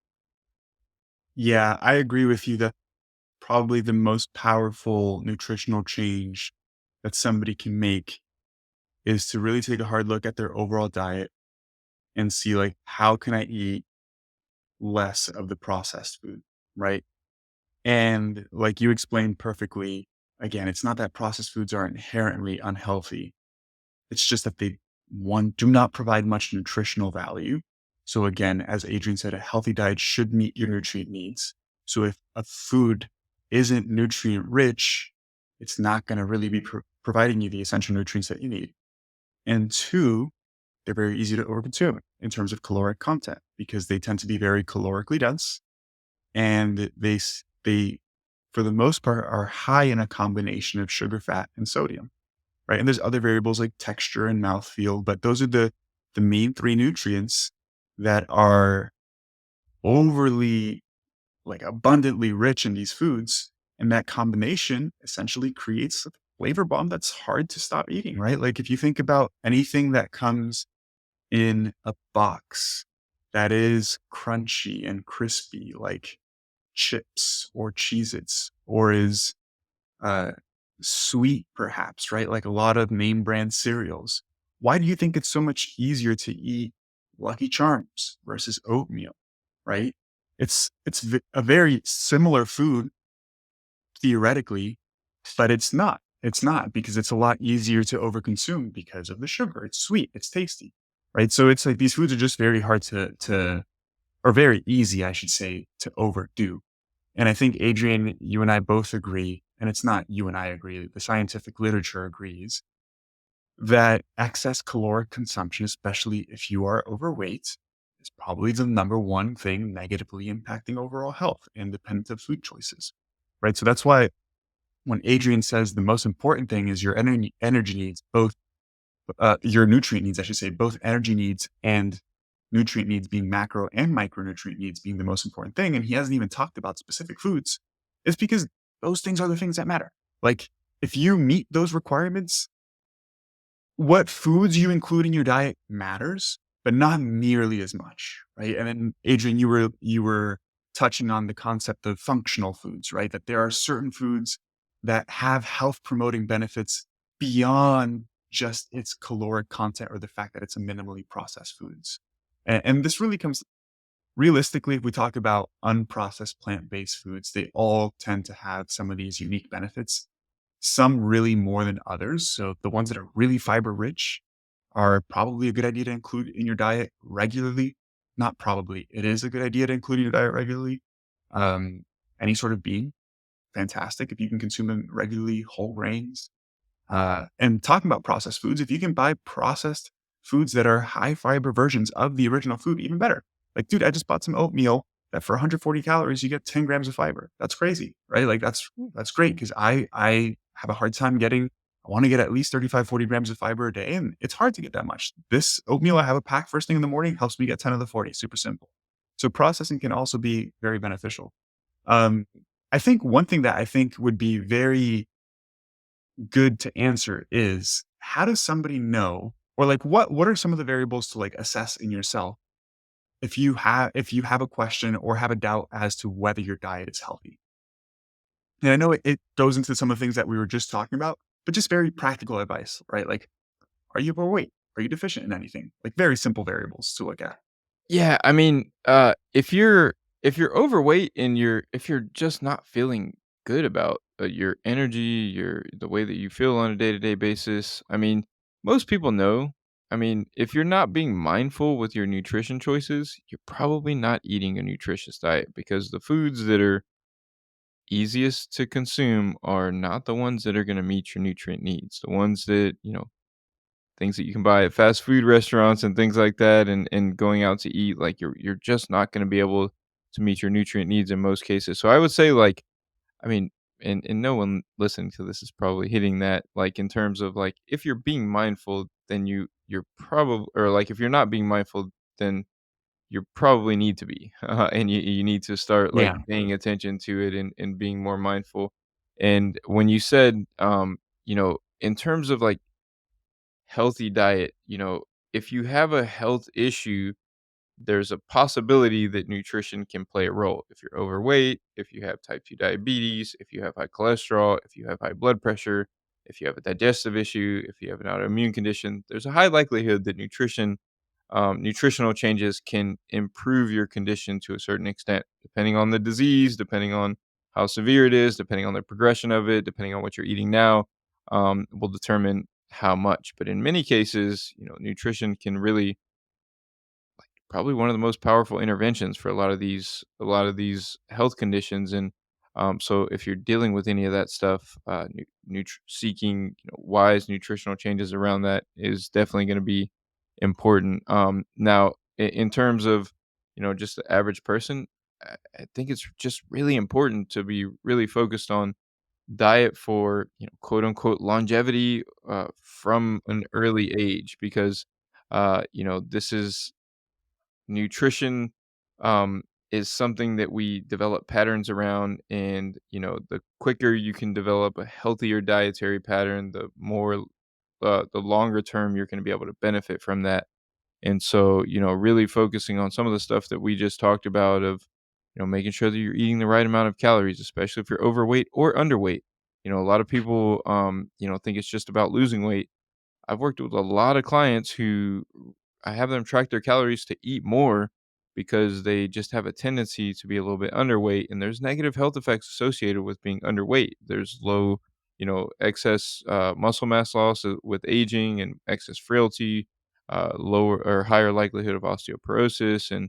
Yeah, I agree with you that probably the most powerful nutritional change that somebody can make is to really take a hard look at their overall diet and see like how can I eat less of the processed food, right? And like you explained perfectly, again, it's not that processed foods are inherently unhealthy. It's just that they, one, do not provide much nutritional value. So again, as Adrian said, a healthy diet should meet your nutrient needs. So if a food isn't nutrient rich, it's not going to really be providing you the essential nutrients that you need. And two, they're very easy to overconsume in terms of caloric content because they tend to be very calorically dense, and they for the most part are high in a combination of sugar, fat, and sodium, right? And there's other variables like texture and mouthfeel, but those are the main three nutrients that are overly, like, abundantly rich in these foods. And that combination essentially creates a flavor bomb that's hard to stop eating, right? Like if you think about anything that comes in a box that is crunchy and crispy, like chips or Cheez-Its, or is uh, sweet, perhaps, right? Like a lot of name brand cereals. Why do you think it's so much easier to eat Lucky Charms versus oatmeal, right? It's a very similar food theoretically, but it's not. It's not because it's a lot easier to overconsume because of the sugar. It's sweet, it's tasty, right? So it's like these foods are just very hard to or very easy, I should say, to overdo. And I think, Adrian, you and I both agree, and it's not you and I agree, the scientific literature agrees that excess caloric consumption, especially if you are overweight, is probably the number one thing negatively impacting overall health, independent of food choices. Right. So that's why when Adrian says the most important thing is your energy needs, both your nutrient needs, I should say, both energy needs and nutrient needs being macro and micronutrient needs being the most important thing. And he hasn't even talked about specific foods. It's because those things are the things that matter. Like if you meet those requirements, what foods you include in your diet matters, but not nearly as much, right? And then Adrian, you were touching on the concept of functional foods, right? That there are certain foods that have health promoting benefits beyond just its caloric content or the fact that it's a minimally processed foods. And this really comes realistically, if we talk about unprocessed plant-based foods, they all tend to have some of these unique benefits, some really more than others. So the ones that are really fiber rich are probably a good idea to include in your diet regularly. Not probably, it is a good idea to include in your diet regularly. Um, any sort of bean, fantastic. If you can consume them regularly, whole grains, and talking about processed foods, if you can buy processed foods that are high fiber versions of the original food, even better. Like, dude, I just bought some oatmeal that for 140 calories, you get 10 grams of fiber. That's crazy, right? Like that's great because I have a hard time getting, I want to get at least 35, 40 grams of fiber a day. And it's hard to get that much. This oatmeal, I have a pack first thing in the morning, helps me get 10 of the 40. Super simple. So processing can also be very beneficial. Um, I think one thing that I think would be very good to answer is how does somebody know, or like what are some of the variables to like assess in yourself if you have a question or have a doubt as to whether your diet is healthy? And I know it goes into some of the things that we were just talking about, but just very practical advice, right? Like, are you overweight? Are you deficient in anything? Like very simple variables to look at. Yeah, I mean, if you're overweight and if you're just not feeling good about your energy, the way that you feel on a day-to-day basis, I mean, most people know. I mean, if you're not being mindful with your nutrition choices, you're probably not eating a nutritious diet because the foods that are easiest to consume are not the ones that are going to meet your nutrient needs. The ones that, things that you can buy at fast food restaurants and things like that and going out to eat, like, you're just not gonna be able to meet your nutrient needs in most cases. So I would say, like, I mean, and no one listening to this is probably hitting that, like, in terms of, like, if you're being mindful, then you're probably or, like, if you're not being mindful, then you probably need to be, and you need to start, like, Yeah. paying attention to it and being more mindful. And when you said, in terms of, like, healthy diet, if you have a health issue, there's a possibility that nutrition can play a role. If you're overweight, if you have type 2 diabetes, if you have high cholesterol, if you have high blood pressure, if you have a digestive issue, if you have an autoimmune condition, there's a high likelihood that nutritional changes can improve your condition to a certain extent, depending on the disease, depending on how severe it is, depending on the progression of it, depending on what you're eating now, will determine how much. But in many cases, nutrition can really probably one of the most powerful interventions for a lot of these health conditions. And so if you're dealing with any of that stuff, seeking wise nutritional changes around that is definitely going to be important. Now, in terms of just the average person, I think it's just really important to be really focused on diet for quote unquote longevity from an early age because this is nutrition is something that we develop patterns around. And the quicker you can develop a healthier dietary pattern, the longer term you're going to be able to benefit from that. And so really focusing on some of the stuff that we just talked about of making sure that you're eating the right amount of calories, especially if you're overweight or underweight. A lot of people think it's just about losing weight. I've worked with a lot of clients who I have them track their calories to eat more because they just have a tendency to be a little bit underweight, and there's negative health effects associated with being underweight. There's low, excess muscle mass loss with aging and excess frailty, lower or higher likelihood of osteoporosis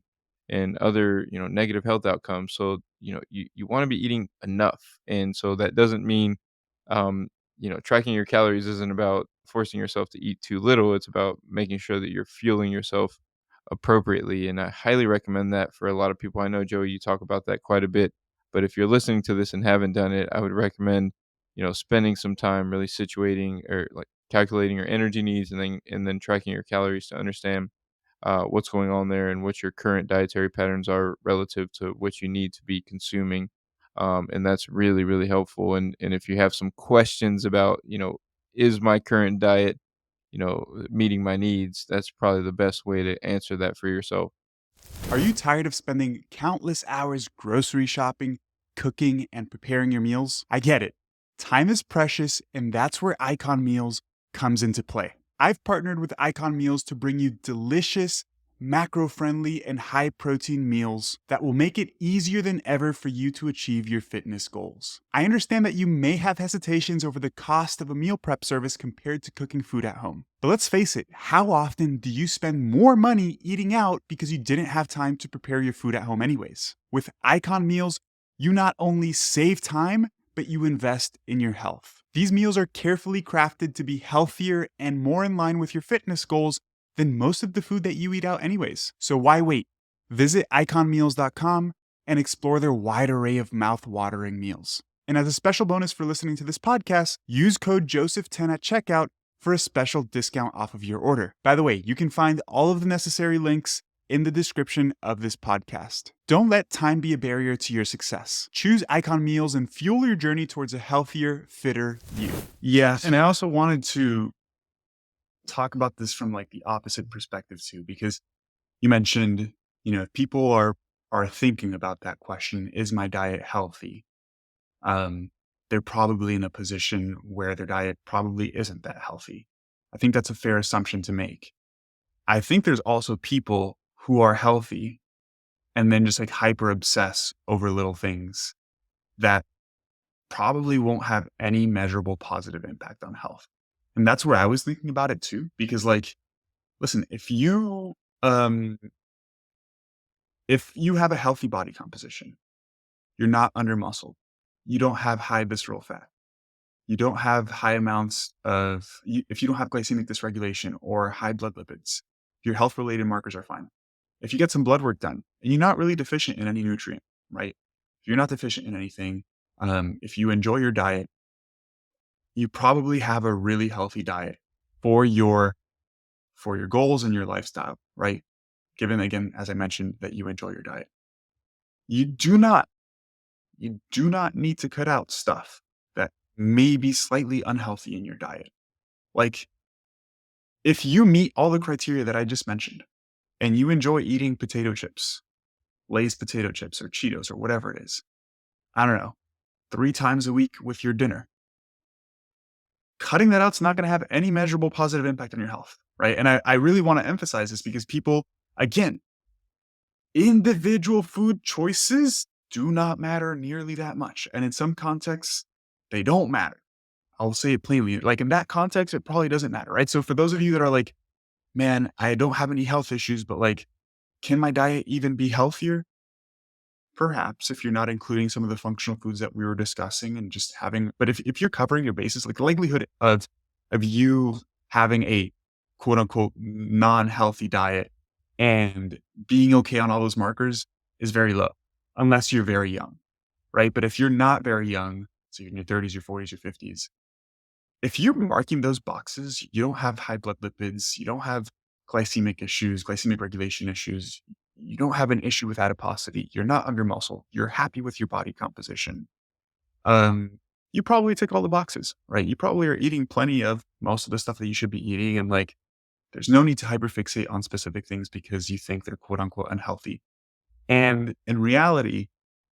and other negative health outcomes. So you want to be eating enough, and so that doesn't mean tracking your calories isn't about forcing yourself to eat too little. It's about making sure that you're fueling yourself appropriately. And I highly recommend that for a lot of people. I know, Joey, you talk about that quite a bit. But if you're listening to this and haven't done it, I would recommend, spending some time really situating or like calculating your energy needs and then tracking your calories to understand what's going on there and what your current dietary patterns are relative to what you need to be consuming. And that's really, really helpful. And if you have some questions about, is my current diet, meeting my needs, that's probably the best way to answer that for yourself. Are you tired of spending countless hours grocery shopping, cooking, and preparing your meals? I get it. Time is precious, and that's where Icon Meals comes into play. I've partnered with Icon Meals to bring you delicious, macro friendly, and high protein meals that will make it easier than ever for you to achieve your fitness goals. I understand that you may have hesitations over the cost of a meal prep service compared to cooking food at home. But let's face it, how often do you spend more money eating out because you didn't have time to prepare your food at home anyways? With Icon Meals, you not only save time, but you invest in your health. These meals are carefully crafted to be healthier and more in line with your fitness goals than most of the food that you eat out anyways. So why wait? Visit iconmeals.com and explore their wide array of mouth-watering meals. And as a special bonus for listening to this podcast, use code Joseph10 at checkout for a special discount off of your order. By the way, you can find all of the necessary links in the description of this podcast. Don't let time be a barrier to your success. Choose Icon Meals and fuel your journey towards a healthier, fitter you. Yeah, and I also wanted to talk about this from like the opposite perspective too, because you mentioned, if people are thinking about that question, is my diet healthy? they're probably in a position where their diet probably isn't that healthy. I think that's a fair assumption to make. I think there's also people who are healthy and then just like hyper obsess over little things that probably won't have any measurable positive impact on health. And that's where I was thinking about it too, because like, listen, um if you have a healthy body composition, you're not under muscled, you don't have high visceral fat, you don't have high amounts of if you don't have glycemic dysregulation or high blood lipids, your health related markers are fine. If you get some blood work done and you're not really deficient in any nutrient, right? If you're not deficient in anything, if you enjoy your diet, you probably have a really healthy diet for your goals and your lifestyle, right? Given again, as I mentioned, that you enjoy your diet. You do not you do not need to cut out stuff that may be slightly unhealthy in your diet. Like if you meet all the criteria that I just mentioned and you enjoy eating potato chips, Lay's potato chips or Cheetos or whatever it is, I don't know, 3 times a week with your dinner, cutting that out's not going to have any measurable positive impact on your health, right? And I really want to emphasize this because people, again, individual food choices do not matter nearly that much. And in some contexts, they don't matter. I'll say it plainly. Like in that context, it probably doesn't matter, right? So for those of you that are like, man, I don't have any health issues, but like, can my diet even be healthier? Perhaps if you're not including some of the functional foods that we were discussing and just having, but if you're covering your bases, like the likelihood of you having a quote unquote non-healthy diet and being okay on all those markers is very low, unless you're very young, right? But if you're not very young, so you're in your 30s, your 40s, your 50s, if you're marking those boxes, you don't have high blood lipids, you don't have glycemic issues, glycemic regulation issues, you don't have an issue with adiposity, you're not under muscle, you're happy with your body composition. Um, you probably tick all the boxes, right? You probably are eating plenty of most of the stuff that you should be eating. And like, there's no need to hyperfixate on specific things because you think they're quote unquote unhealthy. And in reality,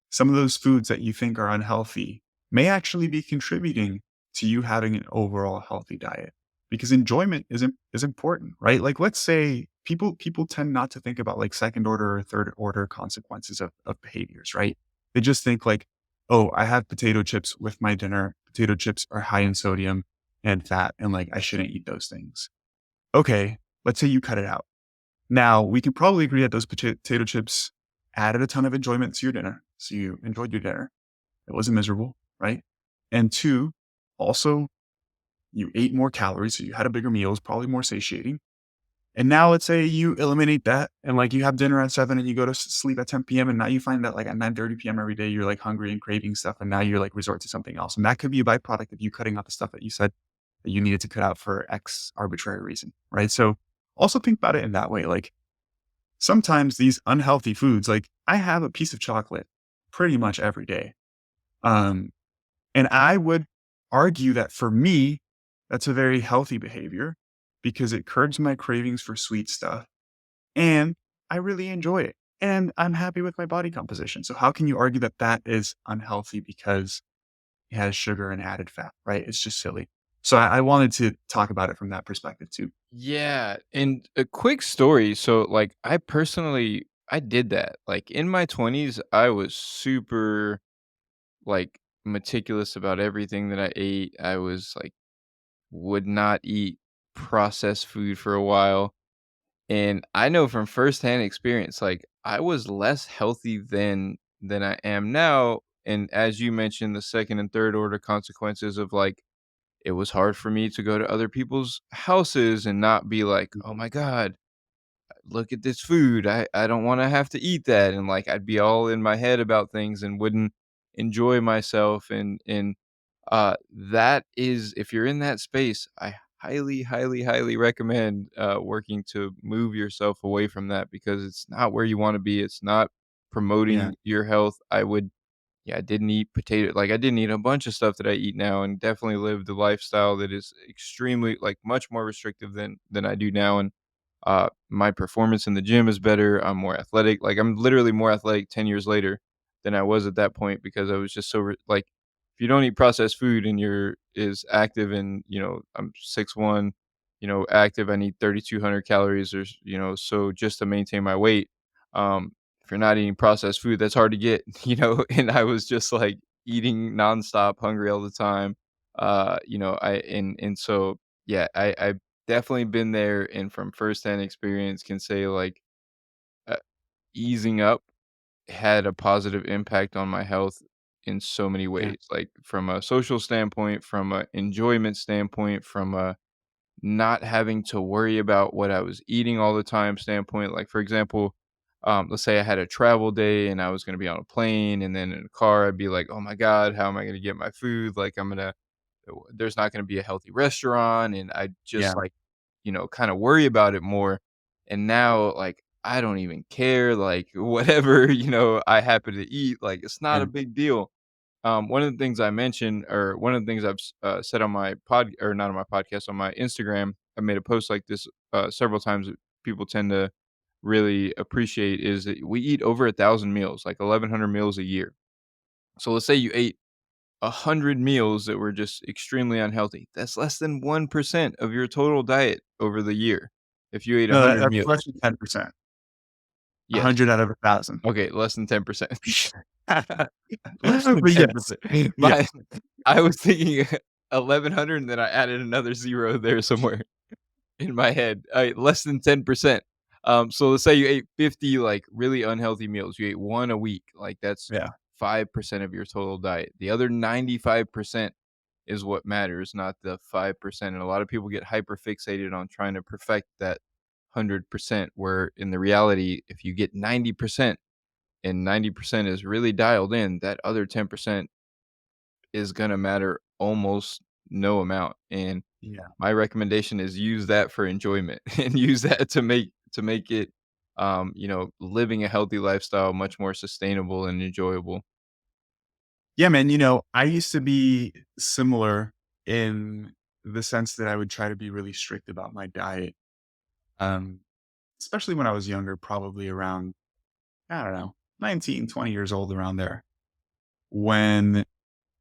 some of those foods that you think are unhealthy may actually be contributing to you having an overall healthy diet because enjoyment is important, right? Like let's say people tend not to think about like second order or third order consequences of behaviors, right? They just think like, oh, I have potato chips with my dinner. Potato chips are high in sodium and fat, and like I shouldn't eat those things. Okay, let's say you cut it out. Now, we can probably agree that those potato chips added a ton of enjoyment to your dinner. So you enjoyed your dinner. It wasn't miserable, right? And two, also, you ate more calories. So you had a bigger meal. It was probably more satiating. And now let's say you eliminate that and like you have dinner at 7 and you go to sleep at 10 p.m. And now you find that like at 9:30 p.m. every day, you're like hungry and craving stuff. And now you're like resort to something else. And that could be a byproduct of you cutting out the stuff that you said that you needed to cut out for X arbitrary reason, right? So also think about it in that way. Like sometimes these unhealthy foods, like I have a piece of chocolate pretty much every day. Um, and I would argue that for me, that's a very healthy behavior because it curbs my cravings for sweet stuff and I really enjoy it. And I'm happy with my body composition. So how can you argue that that is unhealthy because it has sugar and added fat, right? It's just silly. So I wanted to talk about it from that perspective too. Yeah, and a quick story. So, like, I did that. Like in my 20s, I was super like meticulous about everything that I ate. I was like would not eat processed food for a while. And I know from firsthand experience, like I was less healthy than I am now. And as you mentioned, the second and third order consequences of like it was hard for me to go to other people's houses and not be like, oh Mhm. my God, look at this food. I don't want to have to eat that. And like I'd be all in my head about things and wouldn't enjoy myself. And that is if you're in that space, I highly, highly, highly recommend, working to move yourself away from that because it's not where you wanna be, it's not Yeah. promoting your health. I didn't eat I didn't eat a bunch of stuff that I eat now and definitely lived a lifestyle that is extremely like, much more restrictive than I do now, and, my performance in the gym is better, I'm more athletic, like, I'm literally more athletic 10 years later than I was at that point because I was just so re like, if if you don't eat processed food and you're is active and, I'm 6'1", active, I need 3,200 calories or, so just to maintain my weight. If you're not eating processed food, that's hard to get, and I was just like eating nonstop, hungry all the time. So yeah, I've definitely been there and from firsthand experience can say like uh, easing up had a positive impact on my health in so many Yeah. ways, like from a social standpoint, from a enjoyment standpoint, from a not having to worry about what I was eating all the time standpoint. Like, for example, let's say I had a travel day and I was going to be on a plane and then in a car, I'd be like, oh my God, how am I going to get my food? Like, there's not going to be a healthy restaurant. And I just Yeah. like, kind of worry about it more. And now, like, I don't even care. Like, whatever, I happen to eat, like, it's not Yeah. a big deal. One of the things I mentioned, or one of the things said on my or not on my podcast, on my Instagram, I made a post like this several times that people tend to really appreciate is that we eat over 1,000 meals, like 1,100 meals a year. So let's say you ate 100 meals that were just extremely unhealthy. That's less than 1% of your total diet over the year. If you ate No, 100 that's meals, less than 10%. yes. 100 out of 1,000. Okay, less than 10%. Less than But yes. 10%. Yeah. My I was thinking 1,100 and then I added another 0 there somewhere in my head. Less than 10%. So let's say you ate 50, like, really unhealthy meals. You ate 1 a week, like, that's Yeah. 5% of your total diet. The other 95% is what matters, not the 5%, and a lot of people get hyper fixated on trying to perfect that 100%, where in the reality, if you get 90% and 90% is really dialed in, that other 10% is gonna matter almost no amount, and Yeah. my recommendation is use that for enjoyment and use that to make it, living a healthy lifestyle much more sustainable and enjoyable. Yeah, man, I used to be similar in the sense that I would try to be really strict about my diet, um, especially when I was younger, probably around, I don't know, 19, 20 years old, around there, when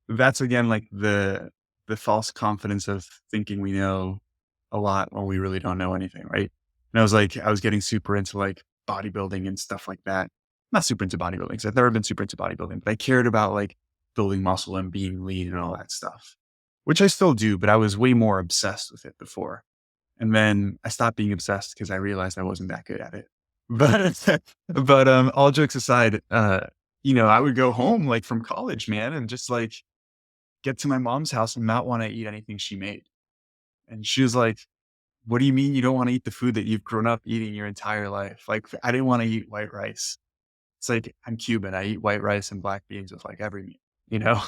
that's again like the false confidence of thinking we know a lot when we really don't know anything, right? And I was getting super into like bodybuilding and stuff like that. Not super into bodybuilding, 'cause I've never been super into bodybuilding, but I cared about like building muscle and being lean and all that stuff, which I still do, but I was way more obsessed with it before. And then I stopped being obsessed because I realized I wasn't that good at it. But all jokes aside, I would go home like from college, man, and just like get to my mom's house and not want to eat anything she made. And she was like, "What do you mean you don't want to eat the food that you've grown up eating your entire life?" Like, I didn't want to eat white rice. It's like, I'm Cuban. I eat white rice and black beans with like every meal, you know?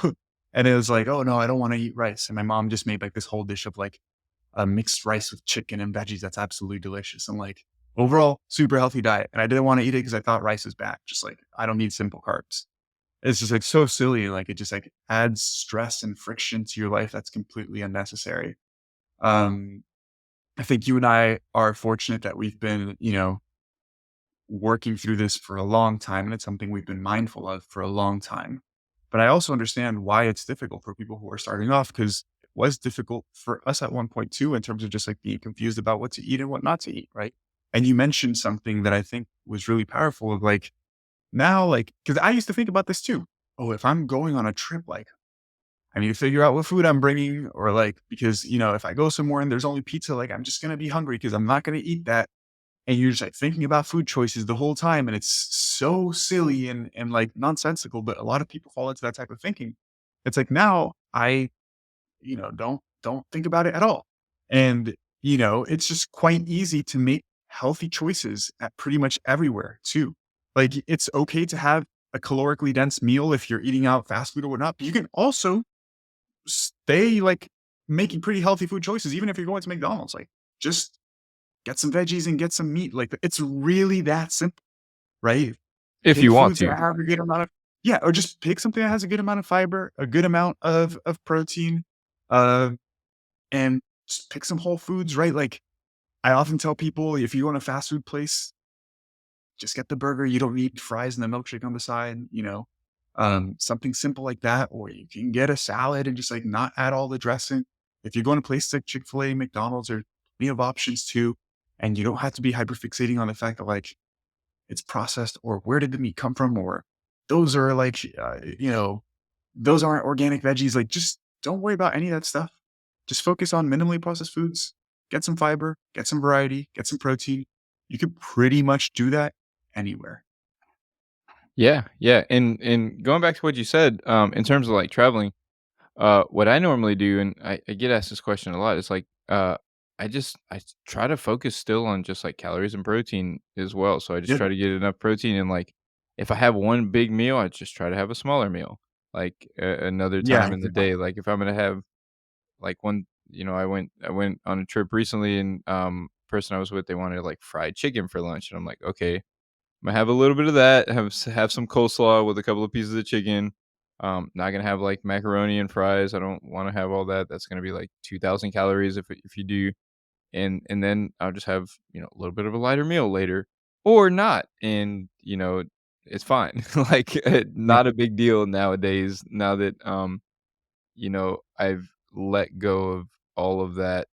And it was like, "Oh no, I don't want to eat rice." And my mom just made like this whole dish of like a mixed rice with chicken and veggies. That's absolutely delicious. And like overall, super healthy diet. And I didn't want to eat it because I thought rice is bad. Just like, I don't need simple carbs. It's just like so silly. Like it just like adds stress and friction to your life that's completely unnecessary. Um, I think you and I are fortunate that we've been, working through this for a long time. And it's something we've been mindful of for a long time. But I also understand why it's difficult for people who are starting off, because it was difficult for us at one point too, in terms of just like being confused about what to eat and what not to eat. Right. And you mentioned something that I think was really powerful of like, now, like, because I used to think about this too. Oh, if I'm going on a trip, like, I need to figure out what food I'm bringing, or like, because, if I go somewhere and there's only pizza, like, I'm just going to be hungry because I'm not going to eat that. And you're just like thinking about food choices the whole time. And it's so silly and like nonsensical, but a lot of people fall into that type of thinking. It's like now I, don't think about it at all. And, it's just quite easy to make healthy choices at pretty much everywhere too. Like it's okay to have a calorically dense meal if you're eating out fast food or whatnot, but you can also stay like making pretty healthy food choices, even if you're going to McDonald's. Like just get some veggies and get some meat. Like it's really that simple, right? If Pick you want foods that to. have a good amount of, yeah, or just pick something that has a good amount of fiber, a good amount of protein, uh, and just pick some whole foods, right? Like I often tell people, if you go in a fast food place, just get the burger. You don't need fries and the milkshake on the side, Something simple like that, or you can get a salad and just like not add all the dressing. If you're going to places like Chick-fil-A, McDonald's, or we have options too, and you don't have to be hyperfixating on the fact that like it's processed or where did the meat come from, or those are like, those aren't organic veggies. Like, just don't worry about any of that stuff. Just focus on minimally processed foods, get some fiber, get some variety, get some protein. You could pretty much do that anywhere. Yeah, yeah, and going back to what you said, in terms of, like, traveling, what I normally do, and I get asked this question a lot, is like, try to focus still on just, like, calories and protein as well, so I just Yeah. try to get enough protein and, like, if I have one big meal, I just try to have a smaller meal, like, another Yeah. time in the day, like, if I'm gonna have, like, I went on a trip recently and, person I was with, they wanted, like, fried chicken for lunch, and I'm like, "Okay, Imma have a little bit of that, have some coleslaw with a couple of pieces of chicken. Not gonna have, like, macaroni and fries, I don't wanna have all that, that's gonna be, like, 2,000 calories if you do, and then I'll just have, a little bit of a lighter meal later, or not, and, it's fine. Like, Yeah. not a big deal nowadays now that, I've let go of all of that,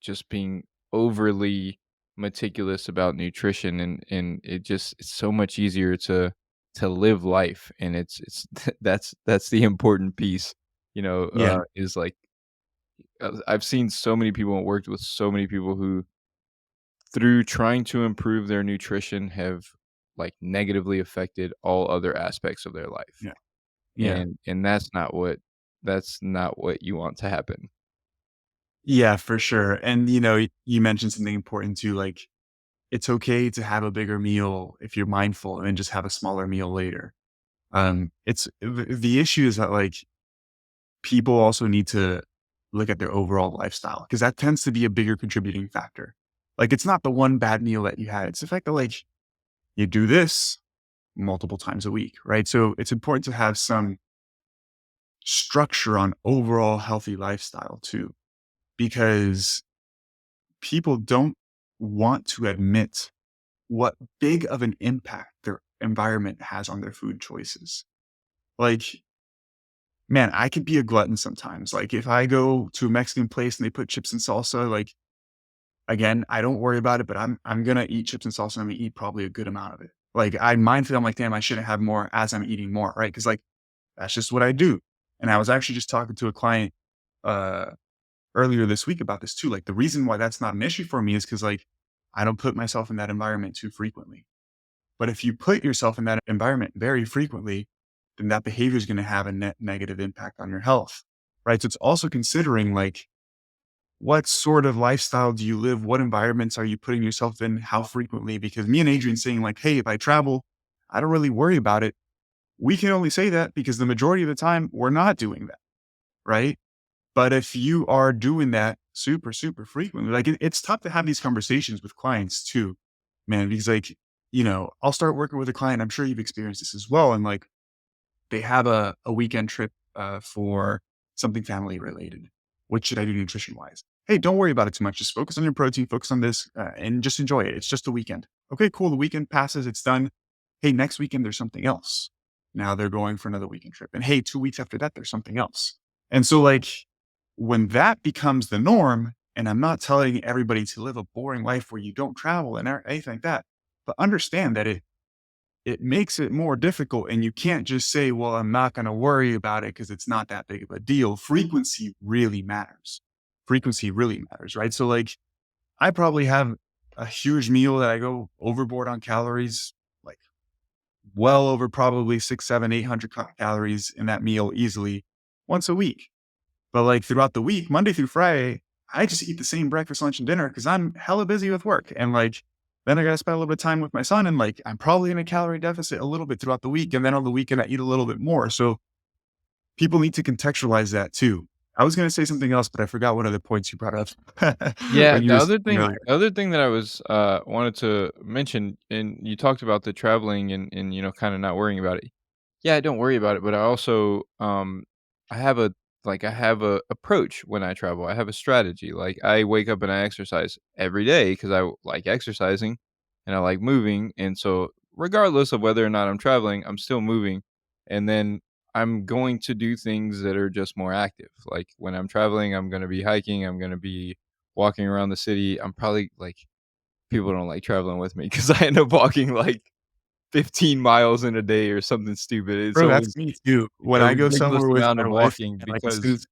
just being overly meticulous about nutrition and it's so much easier to live life and it's that's the important piece, Yeah. is like I've seen so many people and worked with so many people who through trying to improve their nutrition have like negatively affected all other aspects of their life. Yeah. Yeah. And that's not what you want to happen. Yeah, for sure. And, you mentioned something important too, like it's okay to have a bigger meal if you're mindful and then just have a smaller meal later. It's the issue is that like people also need to look at their overall lifestyle because that tends to be a bigger contributing factor. Like it's not the one bad meal that you had. It's the fact that like you do this multiple times a week, right? So it's important to have some structure on overall healthy lifestyle too, because people don't want to admit what big of an impact their environment has on their food choices. Like, man, I could be a glutton sometimes. Like, if I go to a Mexican place and they put chips and salsa, like, again, I don't worry about it, but I'm gonna eat chips and salsa and I'm gonna eat probably a good amount of it. Like, I mindfully, I'm like, damn, I shouldn't have more as I'm eating more, right? Because like that's just what I do. And I was actually just talking to a client uh earlier this week about this too. Like, the reason why that's not an issue for me is because like I don't put myself in that environment too frequently. But if you put yourself in that environment very frequently, then that behavior is going to have a net negative impact on your health, right? So it's also considering like what sort of lifestyle do you live? What environments are you putting yourself in? How frequently? Because me and Adrian saying like, hey, if I travel, I don't really worry about it. We can only say that because the majority of the time we're not doing that, right? But if you are doing that super, super frequently, like it's tough to have these conversations with clients too, man, because like, I'll start working with a client. I'm sure you've experienced this as well. And like they have a weekend trip for something family related. What should I do nutrition wise? Hey, don't worry about it too much. Just focus on your protein, focus on this, and just enjoy it. It's just a weekend. Okay, cool. The weekend passes, it's done. Hey, next weekend there's something else. Now they're going for another weekend trip. And hey, 2 weeks after that, there's something else. And so, like, when that becomes the norm, and I'm not telling everybody to live a boring life where you don't travel and anything like that, but understand that it makes it more difficult and you can't just say, well, I'm not going to worry about it because it's not that big of a deal. Frequency really matters. Frequency really matters, right? So like I probably have a huge meal that I go overboard on calories, like well over probably 6, 7, 800 calories in that meal easily once a week. But like throughout the week, Monday through Friday, I just eat the same breakfast, lunch, and dinner because I'm hella busy with work. And like, then I got to spend a little bit of time with my son. And like, I'm probably in a calorie deficit a little bit throughout the week. And then on the weekend, I eat a little bit more. So people need to contextualize that too. I was going to say something else, but I forgot what other points you brought up Yeah, when you the were other speaking thing earlier. the other thing that I was, wanted to mention, and you talked about the traveling and, kinda not worrying about it. Yeah, I don't worry about it, but I also, I have a I have a approach when I travel. I have a strategy. Like, I wake up and I exercise every day because I like exercising and I like moving, and so regardless of whether or not I'm traveling, I'm still moving, and then I'm going to do things that are just more active. Like, when I'm traveling, I'm gonna be hiking, I'm gonna be walking around the city. I'm probably like, people don't like traveling with me because I end up walking, like, 15 miles in a day or something stupid. It's Bro, that's always me too. When a I go ridiculous somewhere with amount my of wife walking and, like, as soon because as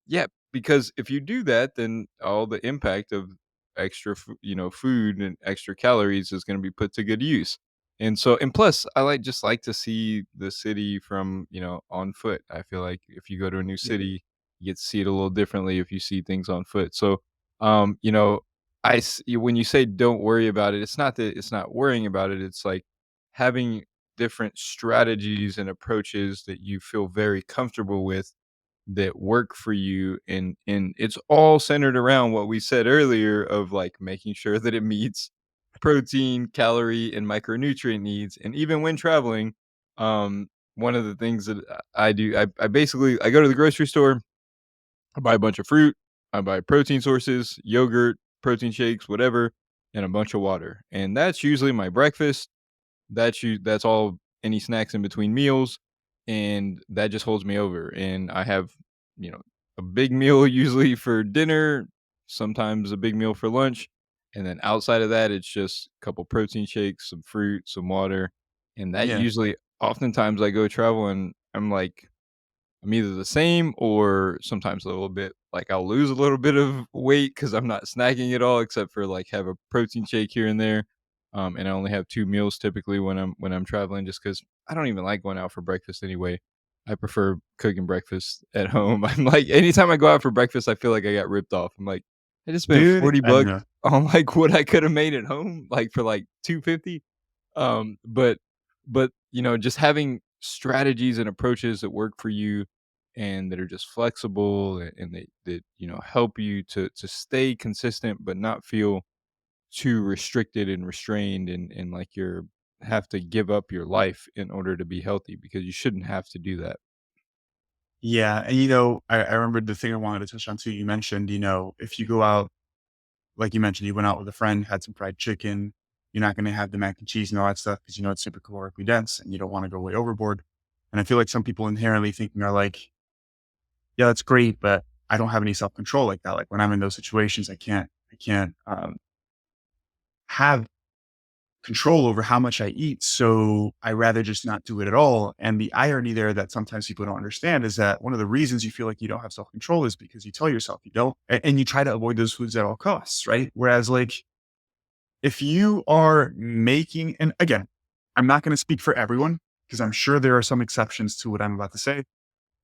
yeah, because if you do that, then all the impact of food and extra calories is gonna be put to good use. And so and plus, I just like to see the city from, on foot. I feel like if you go to a new yeah, city, you get to see it a little differently if you see things on foot. So, um, you know, when you say don't worry about it, it's not that it's not worrying about it. It's like having different strategies and approaches that you feel very comfortable with that work for you, and it's all centered around what we said earlier of, like, making sure that it meets protein, calorie, and micronutrient needs. And even when traveling, one of the things that I do, I basically I go to the grocery store, I buy a bunch of fruit, I buy protein sources, yogurt, protein shakes, whatever, and a bunch of water, and that's usually my breakfast. That's all, any snacks in between meals, and that just holds me over, and I have, a big meal usually for dinner, sometimes a big meal for lunch, and then outside of that, it's just a couple protein shakes, some fruit, some water, and that yeah. usually oftentimes I go travel and I'm either the same or sometimes a little bit like, I'll lose a little bit of weight because 'cause I'm not snacking at all except for, like, have a protein shake here and there, and I only have 2 meals typically when I'm traveling just because I don't even like going out for breakfast anyway. I prefer cooking breakfast at home. I'm like, anytime I go out for breakfast, I feel like I got ripped off. I'm like, "I just spent Dude, I $40 know. on, like, what I coulda made at home, like, for, like, 250." But, just having strategies and approaches that work for you and that are just flexible and that help you to stay consistent but not feel too restricted and restrained and like you're have to give up your life in order to be healthy because you shouldn't have to do that. Yeah, and, I remembered the thing I wanted to touch on too. You mentioned, if you go out, like you mentioned, you went out with a friend, had some fried chicken, you're not gonna have the mac and cheese and all that stuff because you know it's super calorically dense and you don't wanna go way overboard. And I feel like some people inherently thinking are like, "Yeah, that's great, but I don't have any self-control like that." Like, when I'm in those situations, I can't have control over how much I eat. So I rather just not do it at all. And the irony there that sometimes people don't understand is that one of the reasons you feel like you don't have self control is because you tell yourself you don't, and you try to avoid those foods at all costs, right? Whereas, like, if you are making, and again, I'm not going to speak for everyone because I'm sure there are some exceptions to what I'm about to say.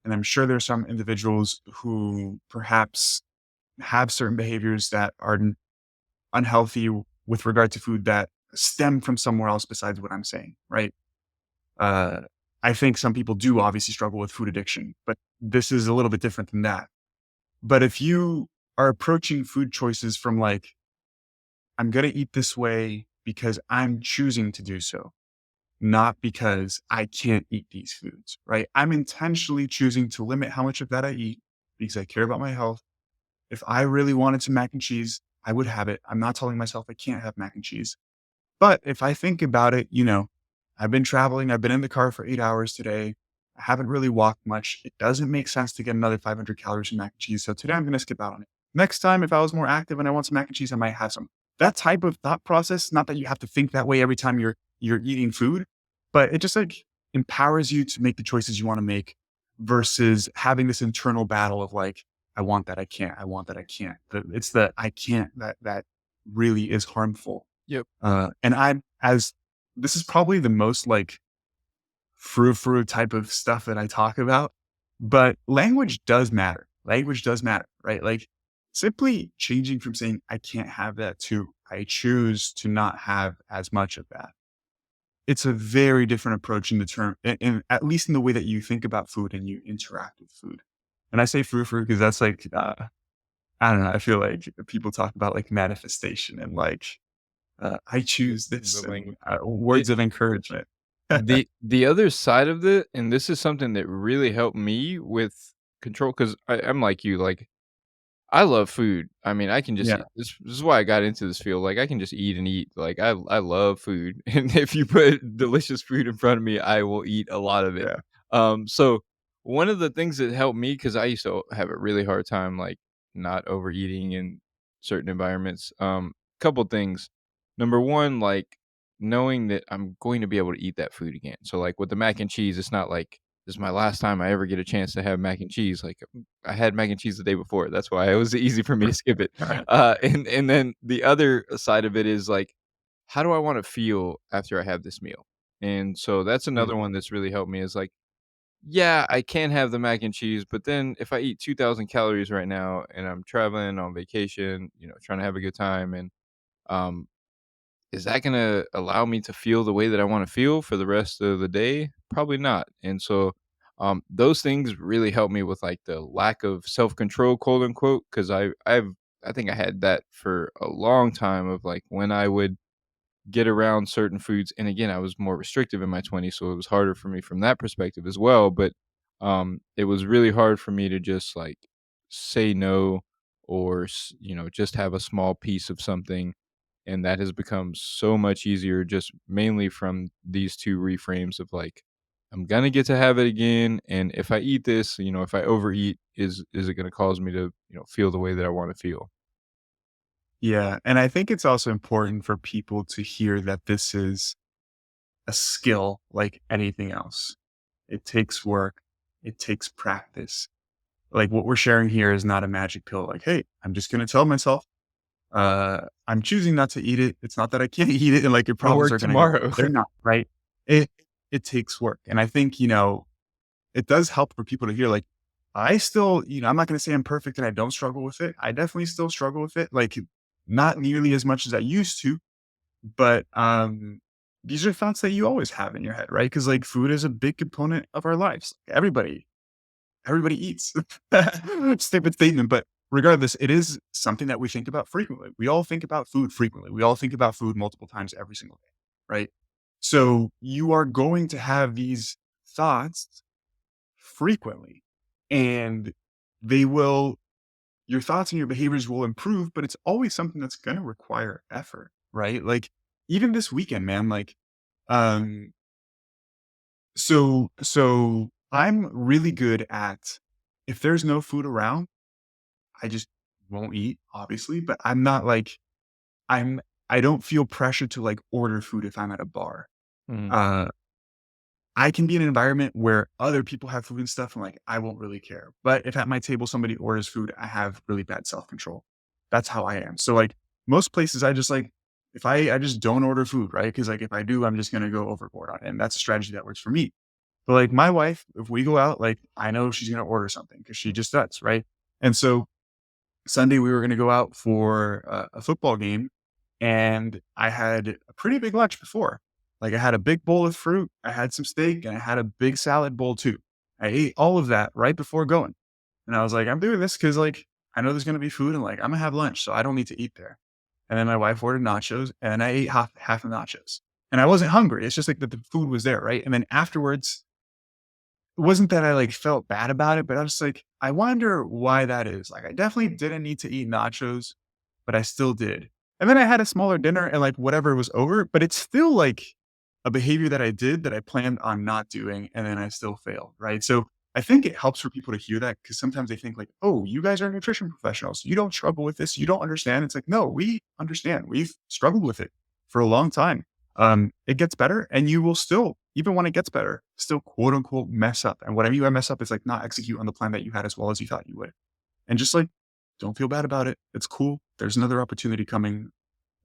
And I'm sure there are some individuals who perhaps have certain behaviors that are unhealthy with regard to food that stem from somewhere else besides what I'm saying, right? Uh, I think some people do obviously struggle with food addiction, but this is a little bit different than that. But if you are approaching food choices from like, I'm going to eat this way because I'm choosing to do so, not because I can't eat these foods, right? I'm intentionally choosing to limit how much of that I eat because I care about my health. If I really wanted some mac and cheese, I would have it. I'm not telling myself I can't have mac and cheese. But if I think about it, I've been traveling, I've been in the car for 8 hours today. I haven't really walked much. It doesn't make sense to get another 500 calories from mac and cheese. So today I'm going to skip out on it. Next time, if I was more active and I want some mac and cheese, I might have some. That type of thought process, not that you have to think that way every time you're eating food, but it just like empowers you to make the choices you want to make versus having this internal battle of like, I want that, I can't, I want that, I can't. It's the I can't that really is harmful. Yep. And I'm as this is probably the most like frou-frou type of stuff that I talk about, but language does matter. Language does matter, right? Like, simply changing from saying I can't have that to I choose to not have as much of that. It's a very different approach in the term, in at least in the way that you think about food and you interact with food. And I say frou-frou because that's like, I don't know. I feel like people talk about like manifestation and like, I choose The this and language. words of encouragement. The other side of it, and this is something that really helped me with control, because I'm like you, like, I love food. I mean, I can just Yeah, eat this is why I got into this field, like, I can just eat and eat, like, I love food, and if you put delicious food in front of me, I will eat a lot of it. yeah. So one of the things that helped me, because I used to have a really hard time, like, not overeating in certain environments, couple things. Number 1, like, knowing that I'm going to be able to eat that food again. So, like, with the mac and cheese, it's not like, "This is my last time I ever get a chance to have mac and cheese," like, I had mac and cheese the day before. That's why it was easy for me to skip it. And then the other side of it is like, how do I want to feel after I have this meal? And so that's another Mm. one that's really helped me is like, yeah, I can have the mac and cheese, but then if I eat 2,000 calories right now and I'm traveling on vacation, trying to have a good time, and um, is that gonna allow me to feel the way that I wanna feel for the rest of the day? Probably not, and so, those things really help me with, like, the lack of "self-control," quote, unquote, 'cause I think I had that for a long time of, like, when I would get around certain foods, and again, I was more restrictive in my 20s, so it was harder for me from that perspective as well, but, it was really hard for me to just, like, say no or just have a small piece of something, and that has become so much easier just mainly from these 2 reframes of, like, I'm gonna get to have it again, and if I eat this, if I overeat, is it gonna cause me to, feel the way that I wanna feel? Yeah, and I think it's also important for people to hear that this is a skill like anything else. It takes work, it takes practice. Like, what we're sharing here is not a magic pill, like, "Hey, I'm just gonna tell myself, I'm choosing not to eat it. It's not that I can't eat it and, like, your It'll problems work are gonna go away." tomorrow. They're not, right? It it takes work, and I think, it does help for people to hear, like, I still, I'm not gonna say I'm perfect and I don't struggle with it. I definitely still struggle with it, like, not nearly as much as I used to, but, these are thoughts that you always have in your head, right? Because like, food is a big component of our lives. Everybody eats. Stupid statement, but regardless, it is something that we think about frequently. We all think about food frequently. We all think about food multiple times every single day, right? So you are going to have these thoughts frequently, and they will your thoughts and your behaviors will improve, but it's always something that's going to require effort, right? Like, even this weekend, man, like, um so I'm really good at, if there's no food around, I just won't eat, obviously, but I'm not like, I'm I don't feel pressure to, like, order food if I'm at a bar. Mhm. Uh, I can be in an environment where other people have food and stuff, and, like, I won't really care. But if at my table somebody orders food, I have really bad self-control. That's how I am. So, like, most places I just, like, if I just don't order food, right? Because like, if I do, I'm just gonna go overboard on it, and that's a strategy that works for me. But, like, my wife, if we go out, like, I know she's gonna order something because she just does, right? And so Sunday, we were gonna go out for a football game, and I had a pretty big lunch before. Like, I had a big bowl of fruit, I had some steak, and I had a big salad bowl too. I ate all of that right before going, and I was like, "I'm doing this because like, I know there's gonna be food and, like, Imma have lunch, so I don't need to eat there." And then my wife ordered nachos, and I ate half the nachos. And I wasn't hungry, it's just, like, that the food was there, right? And then afterwards, it wasn't that I, like, felt bad about it, but I was like, "I wonder why that is." Like, I definitely didn't need to eat nachos, but I still did. And then I had a smaller dinner and, like, whatever was over, but it's still, like, a behavior that I did that I planned on not doing, and then I still failed, right? So, I think it helps for people to hear that because sometimes they think like, "Oh, you guys are nutrition professionals. You don't struggle with this. You don't understand." It's like, "No, we understand. We've struggled with it for a long time." It gets better and you will still, even when it gets better, still quote unquote mess up. And whatever you mess up is like not execute on the plan that you had as well as you thought you would. And just like, don't feel bad about it. It's cool. There's another opportunity coming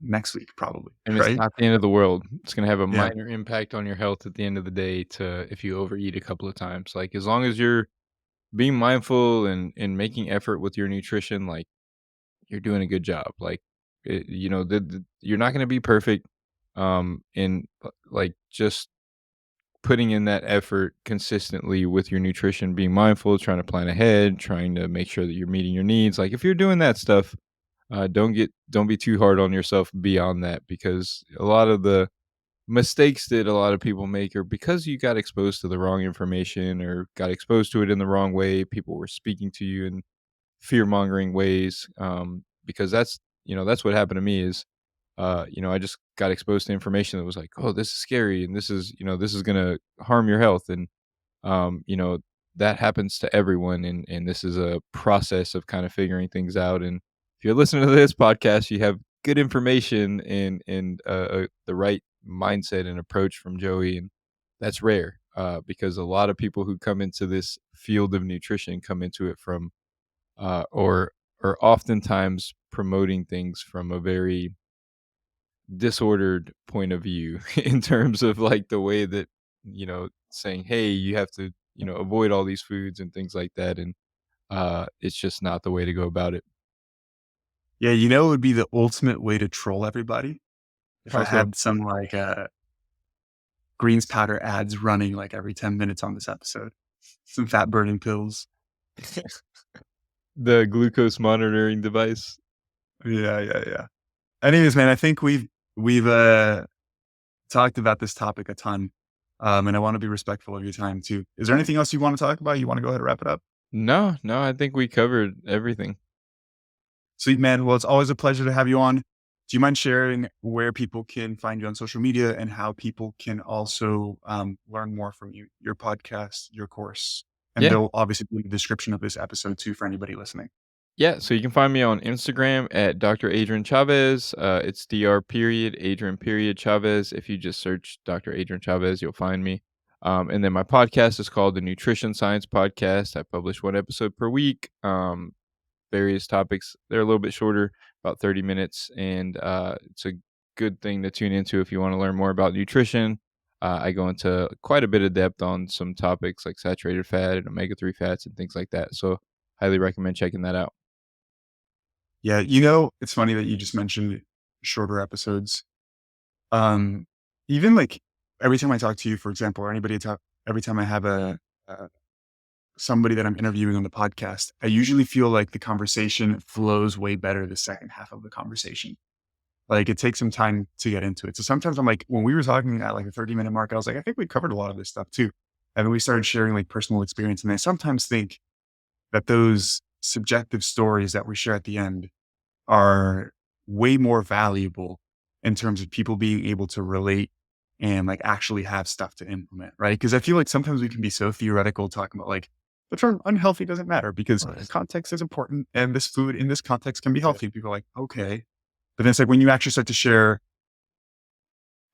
next week, probably. And it's Right. not the end of the world. It's gonna have a Yeah. minor impact on your health at the end of the day to if you overeat a couple of times. Like, as long as you're being mindful and making effort with your nutrition, like, you're doing a good job. Like, you're not gonna be perfect, and, like, just putting in that effort consistently with your nutrition, being mindful, trying to plan ahead, trying to make sure that you're meeting your needs. Like, if you're doing that stuff, don't be too hard on yourself beyond that, because a lot of the mistakes that a lot of people make are because you got exposed to the wrong information or got exposed to it in the wrong way. People were speaking to you and fear-mongering ways, because that's what happened to me is, I just got exposed to information that was like, "Oh, this is scary, and this is gonna harm your health," and, um, you know, that happens to everyone, and this is a process of kinda figuring things out, and if you're listening to this podcast, you have good information and the right mindset and approach from Joey, and that's rare, because a lot of people who come into this field of nutrition come into it from, or oftentimes promoting things from a very disordered point of view in terms of like the way that, saying, "Hey, you have to, avoid all these foods," and things like that, and it's just not the way to go about it. Yeah, you know, it would be the ultimate way to troll everybody if I How so? had some like greens powder ads running like every 10 minutes on this episode. Some fat burning pills. The glucose monitoring device. Yeah, yeah, yeah. Anyways, man, I think we've talked about this topic a ton. And I want to be respectful of your time too. Is there anything else you want to talk about? You want to go ahead and wrap it up? No, no, I think we covered everything. Sweet man. Well, it's always a pleasure to have you on. Do you mind sharing where people can find you on social media and how people can also learn more from you, your podcast, your course? And Yeah. they'll obviously be in the description of this episode too for anybody listening. Yeah, so you can find me on Instagram at Dr. Adrian Chavez. It's Dr. period Adrian period Chavez. If you just search Dr. Adrian Chavez, you'll find me. And then my podcast is called the Nutrition Science Podcast. I publish one episode per week. Various topics. They're a little bit shorter, about 30 minutes, and it's a good thing to tune into if you want to learn more about nutrition. I go into quite a bit of depth on some topics like saturated fat and omega-3 fats and things like that. So, highly recommend checking that out. Yeah, you know, it's funny that you just mentioned shorter episodes. Um, Even like every time I talk to you, for example, or anybody I talk, every time I have a somebody that I'm interviewing on the podcast, I usually feel like the conversation flows way better the second half of the conversation. Like it takes some time to get into it. So sometimes I'm like, when we were talking at like the 30-minute mark, I was like, I think we covered a lot of this stuff too. And then we started sharing like personal experience. And I sometimes think that those subjective stories that we share at the end are way more valuable in terms of people being able to relate and like actually have stuff to implement, right? Because I feel like sometimes we can be so theoretical talking about like the term unhealthy doesn't matter because Right. context is important and this food in this context can be healthy. People are like, okay. But then it's like when you actually start to share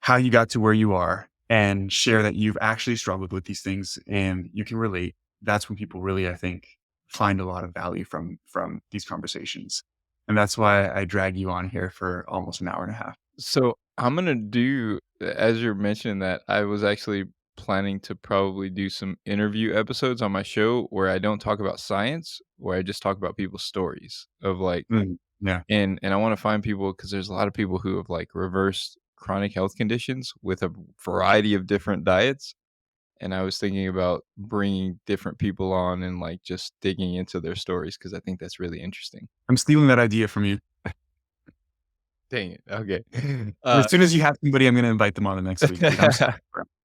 how you got to where you are and share that you've actually struggled with these things and you can relate, that's when people really, I think, find a lot of value from these conversations. And that's why I drag you on here for almost an hour and a half. So I'm gonna do as you're mentioning that, I was actually planning to probably do some interview episodes on my show where I don't talk about science, where I just talk about people's stories of like, Yeah. and I want to find people because there's a lot of people who have like reversed chronic health conditions with a variety of different diets. And I was thinking about bringing different people on and like just digging into their stories because I think that's really interesting. I'm stealing that idea from you. Dang it. Okay. And Uh, as soon as you have somebody, I'm gonna invite them on the next week, dude. I'm s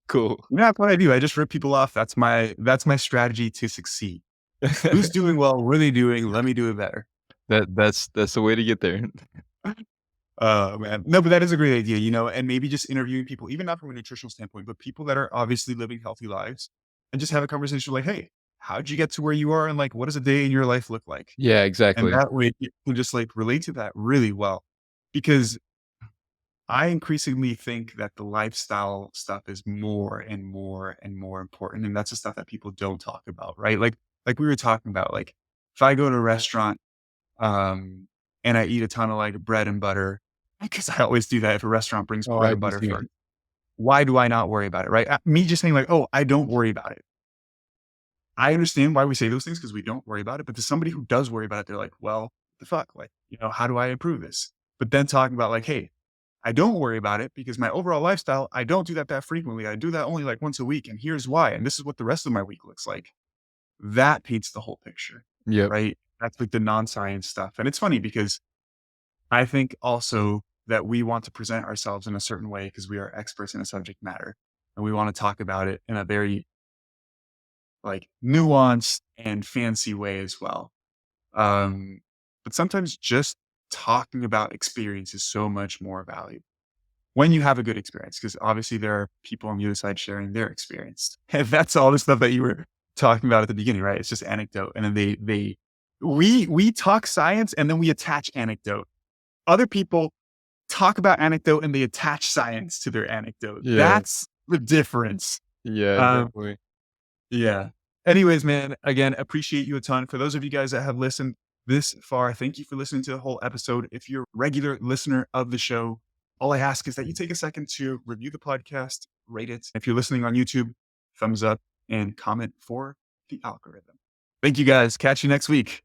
cool. You know, that's what I do. I just rip people off. That's my strategy to succeed. Who's doing well? What are they doing? Let me do it better. That's the way to get there. Oh, man. No, but that is a great idea, you know, and maybe just interviewing people, even not from a nutritional standpoint, but people that are obviously living healthy lives and just have a conversation like, hey, how'd you get to where you are? And like, what does a day in your life look like? Yeah, And exactly. that way you can just like relate to that really well. Because I increasingly think that the lifestyle stuff is more and more and more important. And that's the stuff that people don't talk about, right? Like we were talking about, like if I go to a restaurant um, and I eat a ton of like bread and butter, because I always do that if a restaurant brings Oh, bread I and do butter too. first. Why do I not worry about it, right? Me just saying like, oh, I don't worry about it. I understand why we say those things because we don't worry about it. But to somebody who does worry about it, they're like, well, the fuck, like, you know, how do I improve this? But then talking about like, hey, I don't worry about it because my overall lifestyle, I don't do that frequently. I do that only like once a week. And here's why. And this is what the rest of my week looks like. That paints the whole picture, Yep. right? That's like the non-science stuff. And it's funny because I think also that we want to present ourselves in a certain way because we are experts in a subject matter and we want to talk about it in a very like nuanced and fancy way as well. Um, but sometimes just talking about experience is so much more valuable when you have a good experience, because obviously there are people on the other side sharing their experience. And that's all the stuff that you were talking about at the beginning, right? It's just anecdote. And then we talk science and then we attach anecdote. Other people talk about anecdote and they attach science to their anecdote. Yeah. That's the difference. Yeah, Um, definitely. yeah. Anyways, man, again, appreciate you a ton. For those of you guys that have listened this far, thank you for listening to the whole episode. If you're a regular listener of the show, all I ask is that you take a second to review the podcast, rate it. If you're listening on YouTube, thumbs up and comment for the algorithm. Thank you guys. Catch you next week.